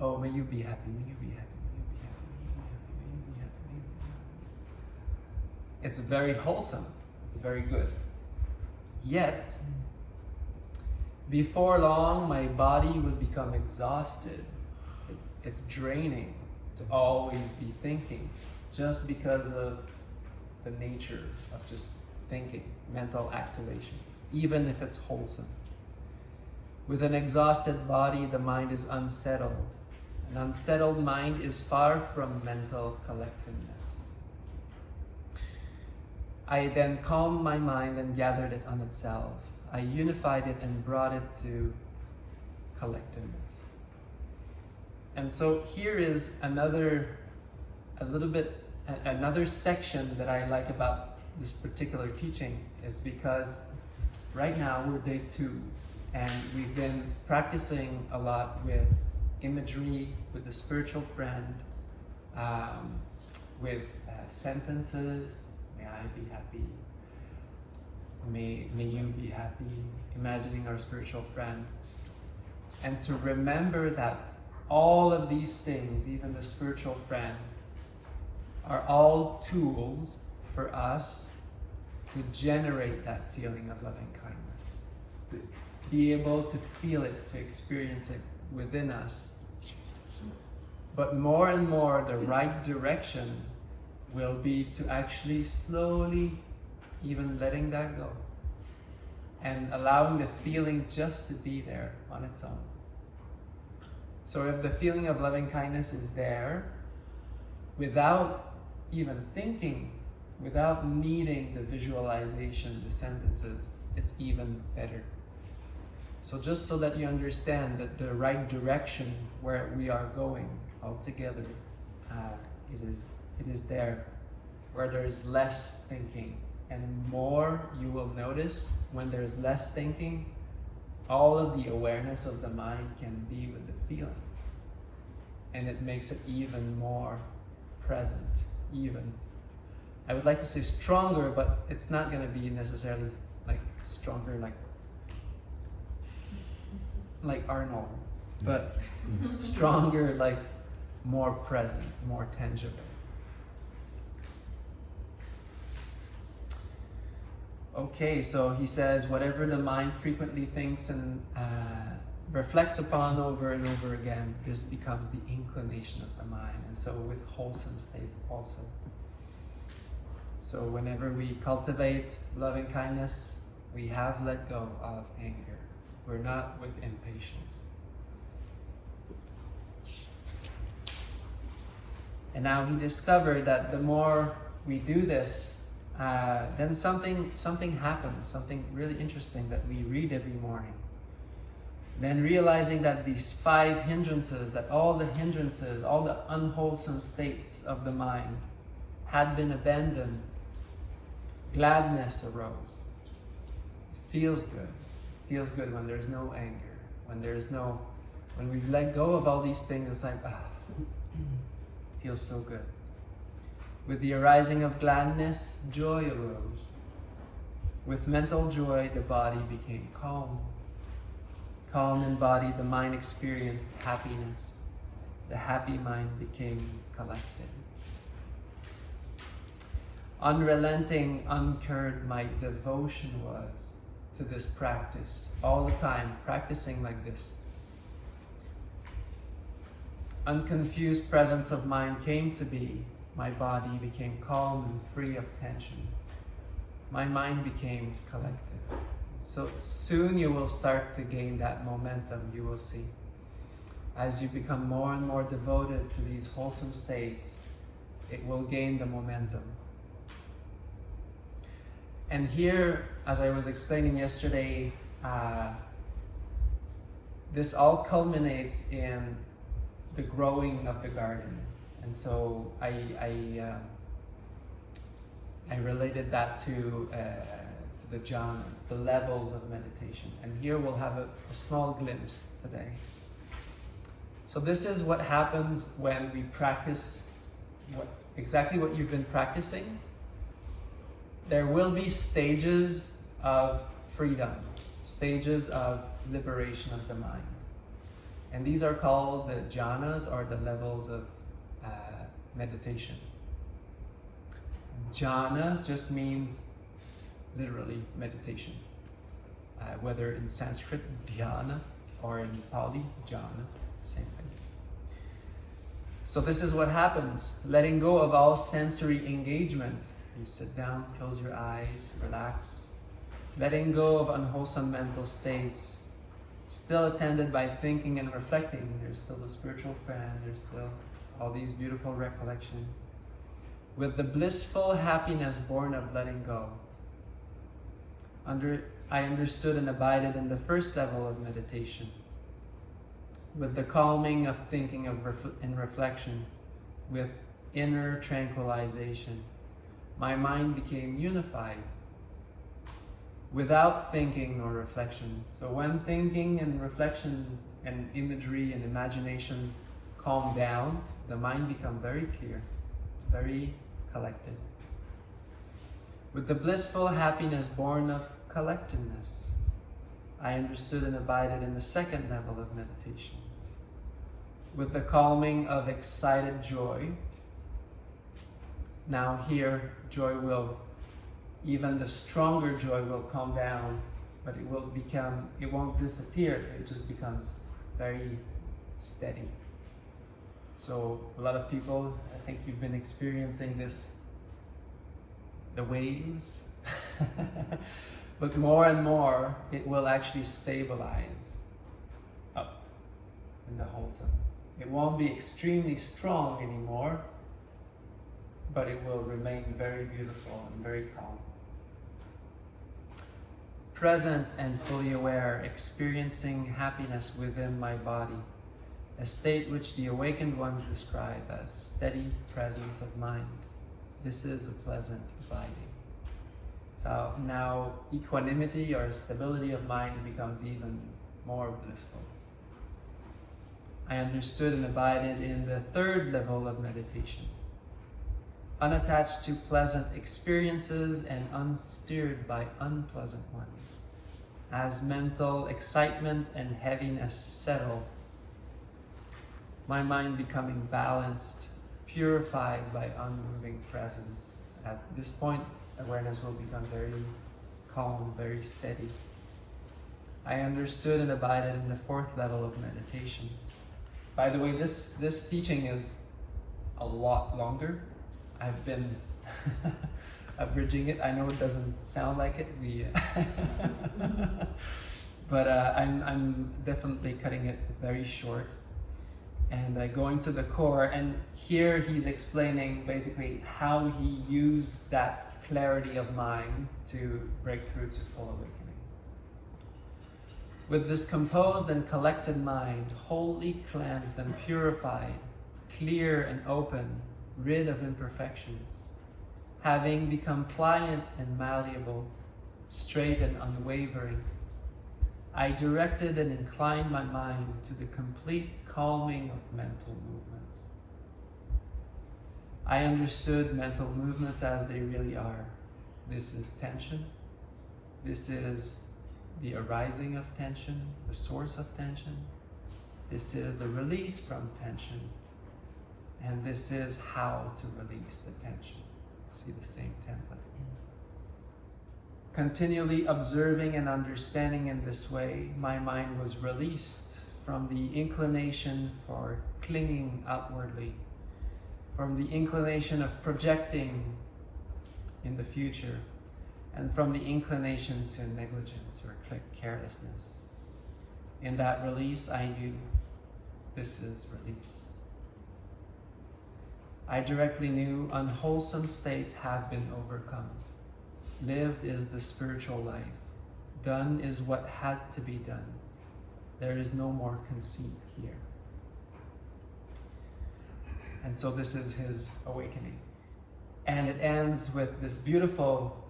oh, may you be happy, may you be happy, may you be happy, may you be happy, may you be happy, may you be happy. It's very wholesome, it's very good. Yet, before long, my body would become exhausted. It's draining to always be thinking, just because of the nature of just thinking, mental activation, even if it's wholesome. With an exhausted body, the mind is unsettled. An unsettled mind is far from mental collectedness. I then calmed my mind and gathered it on itself. I unified it and brought it to collectedness. And so here is another section that I like about this particular teaching, is because right now we're day 2, and we've been practicing a lot with imagery, with the spiritual friend, with sentences. May I be happy. May you be happy. Imagining our spiritual friend. And to remember that all of these things, even the spiritual friend, are all tools for us to generate that feeling of loving kindness. To be able to feel it, to experience it within us. But more and more, the right direction will be to actually slowly even letting that go and allowing the feeling just to be there on its own. So if the feeling of loving kindness is there, without even thinking, without needing the visualization, the sentences, it's even better. So just so that you understand that the right direction where we are going altogether, it is there, where there is less thinking. And more, you will notice when there's less thinking, all of the awareness of the mind can be with the feeling. And it makes it even more present, even. I would like to say stronger, but it's not going to be necessarily like stronger like Arnold, but stronger, like more present, more tangible. Okay, so he says, whatever the mind frequently thinks and reflects upon over and over again, this becomes the inclination of the mind. And so with wholesome states also. So whenever we cultivate loving kindness, we have let go of anger. We're not with impatience. And now he discovered that the more we do this, then something happens, something really interesting that we read every morning. Then realizing that these 5 hindrances, that all the hindrances, all the unwholesome states of the mind had been abandoned, gladness arose. It feels good. It feels good when there's no anger, when we've let go of all these things, it's like, feels so good. With the arising of gladness, joy arose. With mental joy, the body became calm. Calm in body, the mind experienced happiness. The happy mind became collected. Unrelenting, uncurred, my devotion was to this practice. All the time, practicing like this. Unconfused presence of mind came to be. My body became calm and free of tension. My mind became collected. So soon you will start to gain that momentum, you will see. As you become more and more devoted to these wholesome states, it will gain the momentum. And here, as I was explaining yesterday, this all culminates in the growing of the garden. And so I related that to the jhanas, the levels of meditation. And here we'll have a small glimpse today. So this is what happens when we practice exactly what you've been practicing. There will be stages of freedom, stages of liberation of the mind. And these are called the jhanas, or the levels of meditation. Jhāna just means literally meditation. Whether in Sanskrit, dhyana, or in Pali, jhana, same thing. So this is what happens. Letting go of all sensory engagement. You sit down, close your eyes, relax. Letting go of unwholesome mental states. Still attended by thinking and reflecting. There's still the spiritual friend, there's still all these beautiful recollections. With the blissful happiness born of letting go. I understood and abided in the first level of meditation. With the calming of thinking in reflection, with inner tranquilization, my mind became unified, without thinking or reflection. So when thinking and reflection and imagery and imagination calm down, the mind becomes very clear, very collected. With the blissful happiness born of collectedness, I understood and abided in the second level of meditation. With the calming of excited joy, now here joy will, even the stronger joy will calm down, but it won't disappear, it just becomes very steady. So a lot of people, I think you've been experiencing this, the waves, but more and more it will actually stabilize up in the wholesome. It won't be extremely strong anymore, but it will remain very beautiful and very calm. Present and fully aware, experiencing happiness within my body, a state which the awakened ones describe as steady presence of mind. This is a pleasant abiding. So now equanimity or stability of mind becomes even more blissful. I understood and abided in the third level of meditation. Unattached to pleasant experiences and unsteered by unpleasant ones. as mental excitement and heaviness settle, my mind becoming balanced, purified by unmoving presence. At this point, awareness will become very calm, very steady. I understood and abided in the fourth level of meditation. By the way, this teaching is a lot longer. I've been abridging it. I know it doesn't sound like it, but I'm definitely cutting it very short and going to the core. And here he's explaining basically how he used that clarity of mind to break through to full awakening. With this composed and collected mind, wholly cleansed and purified, clear and open, rid of imperfections, having become pliant and malleable, straight and unwavering, I directed and inclined my mind to the complete calming of mental movements. I understood mental movements as they really are. This is tension. This is the arising of tension, the source of tension. This is the release from tension. And this is how to release the tension. See the same template. Continually observing and understanding in this way, my mind was released from the inclination for clinging outwardly, from the inclination of projecting in the future, and from the inclination to negligence or carelessness. In that release, I knew this is release. I directly knew unwholesome states have been overcome. Lived is the spiritual life. Done is what had to be done. There is no more conceit here. And so this is his awakening. And it ends with this beautiful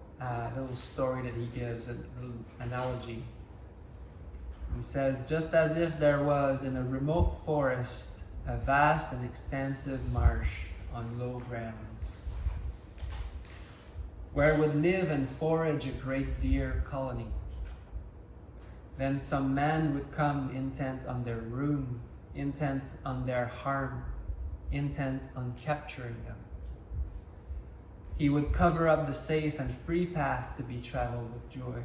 little story that he gives, a little analogy. He says, just as if there was in a remote forest a vast and extensive marsh on low grounds, where would live and forage a great deer colony. Then some man would come intent on their ruin, intent on their harm, intent on capturing them. He would cover up the safe and free path to be traveled with joy,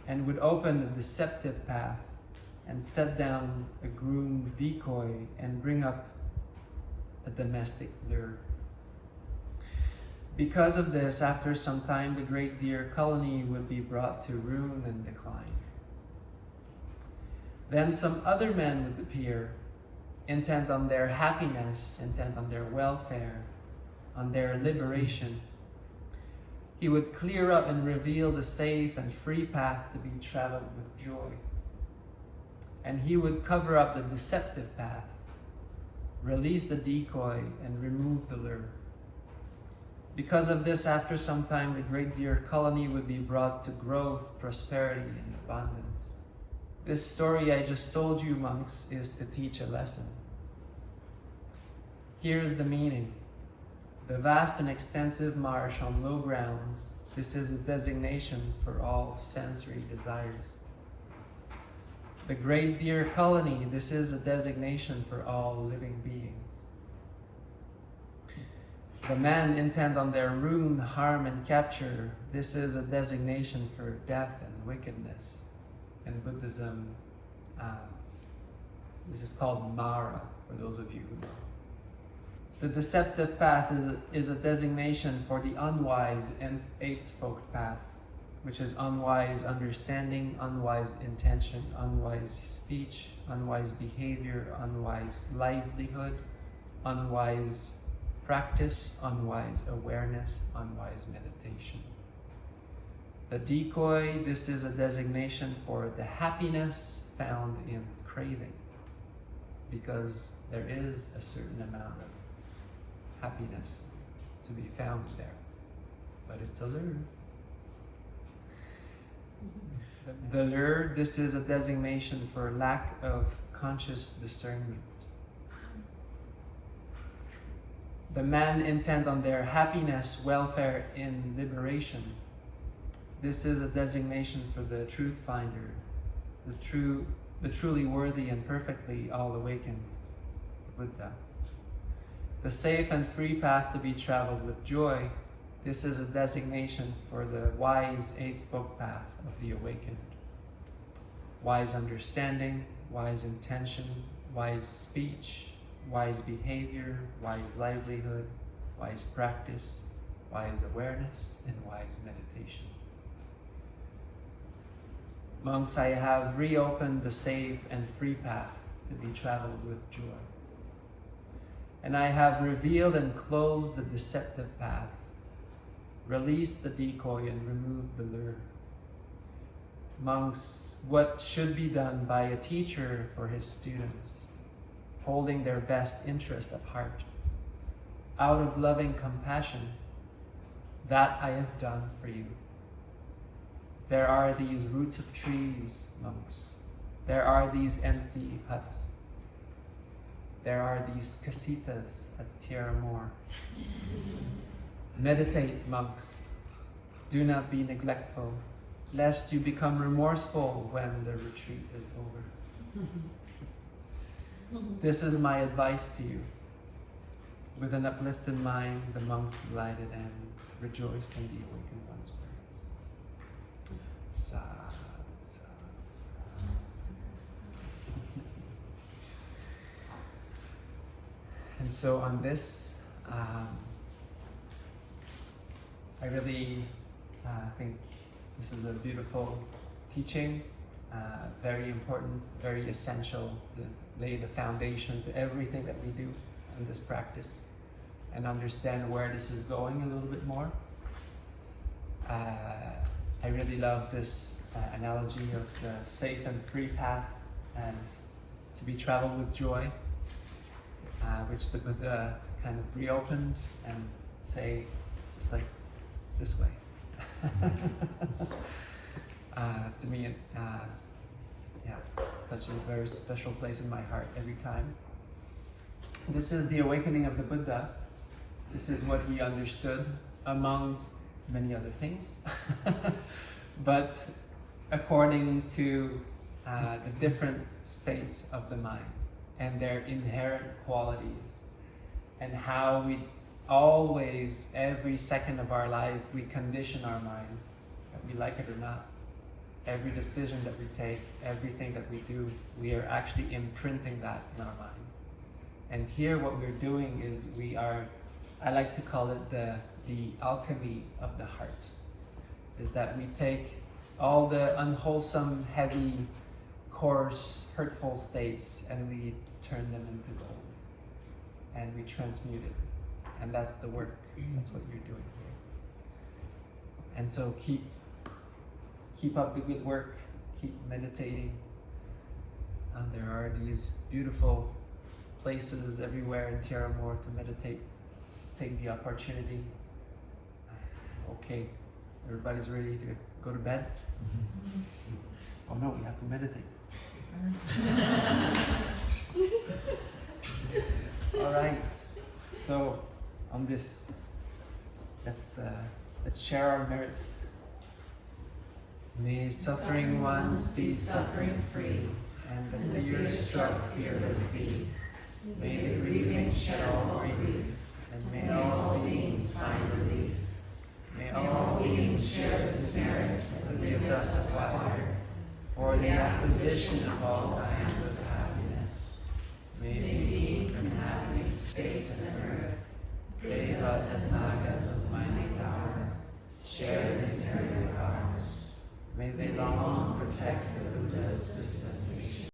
and would open the deceptive path and set down a groomed decoy and bring up a domestic lure. Because of this, after some time, the great deer colony would be brought to ruin and decline. Then some other men would appear, intent on their happiness, intent on their welfare, on their liberation. He would clear up and reveal the safe and free path to be traveled with joy. And he would cover up the deceptive path, release the decoy, and remove the lure. Because of this, after some time, the great deer colony would be brought to growth, prosperity, and abundance. This story I just told you, monks, is to teach a lesson. Here's the meaning. The vast and extensive marsh on low grounds, this is a designation for all sensory desires. The great deer colony, this is a designation for all living beings. The men intent on their ruin, harm, and capture, this is a designation for death and wickedness. In Buddhism, this is called Mara, for those of you who know. The deceptive path is a designation for the unwise and eight-spoked path, which is unwise understanding, unwise intention, unwise speech, unwise behavior, unwise livelihood, unwise practice, unwise awareness, unwise meditation. The decoy, this is a designation for the happiness found in craving, because there is a certain amount of happiness to be found there, but it's a lure. The lure, this is a designation for lack of conscious discernment. The men intent on their happiness, welfare, and liberation. This is a designation for the truth finder, the truly worthy and perfectly all awakened Buddha. The safe and free path to be traveled with joy. This is a designation for the wise eight-spoke path of the awakened. Wise understanding, wise intention, wise speech, wise behavior, wise livelihood, wise practice, wise awareness, and wise meditation. Monks, I have reopened the safe and free path to be traveled with joy. And I have revealed and closed the deceptive path, released the decoy and removed the lure. Monks, what should be done by a teacher for his students, holding their best interest at heart, out of loving compassion, that I have done for you. There are these roots of trees, monks. There are these empty huts. There are these casitas at Tierramor. Meditate, monks. Do not be neglectful, lest you become remorseful when the retreat is over. This is my advice to you. With an uplifted mind, the monks delighted and rejoiced in the awakened one's words. Sadhu, sadhu, sadhu. And so on this, I really think this is a beautiful teaching, very important, very essential to lay the foundation to everything that we do in this practice and understand where this is going a little bit more. I really love this analogy of the safe and free path and to be traveled with joy, which the Buddha kind of reopened and say, just like this way. To me, touches a very special place in my heart every time. This is the awakening of the Buddha. This is what he understood amongst many other things. But according to the different states of the mind and their inherent qualities, and how we always, every second of our life, we condition our minds, whether we like it or not. Every decision that we take, everything that we do, we are actually imprinting that in our mind. And here what we're doing is I like to call it the alchemy of the heart, is that we take all the unwholesome, heavy, coarse, hurtful states and we turn them into gold. And we transmute it. And that's the work. That's what you're doing here. And so keep up the good work, keep meditating. There are these beautiful places everywhere in Tierramor to meditate. Take the opportunity. Okay, everybody's ready to go to bed? Oh no, we have to meditate. All right, so on this, let's share our merits. May suffering ones be suffering free, and the fear-struck fearless be. May the grieving shed all grief, and may all beings find relief. May all beings share this merit and live thus acquired, for the acquisition of all kinds of happiness. May beings inhabiting space and earth, devas and nagas of mighty towers, share this merit of ours. May they long protect the Buddha's dispensation.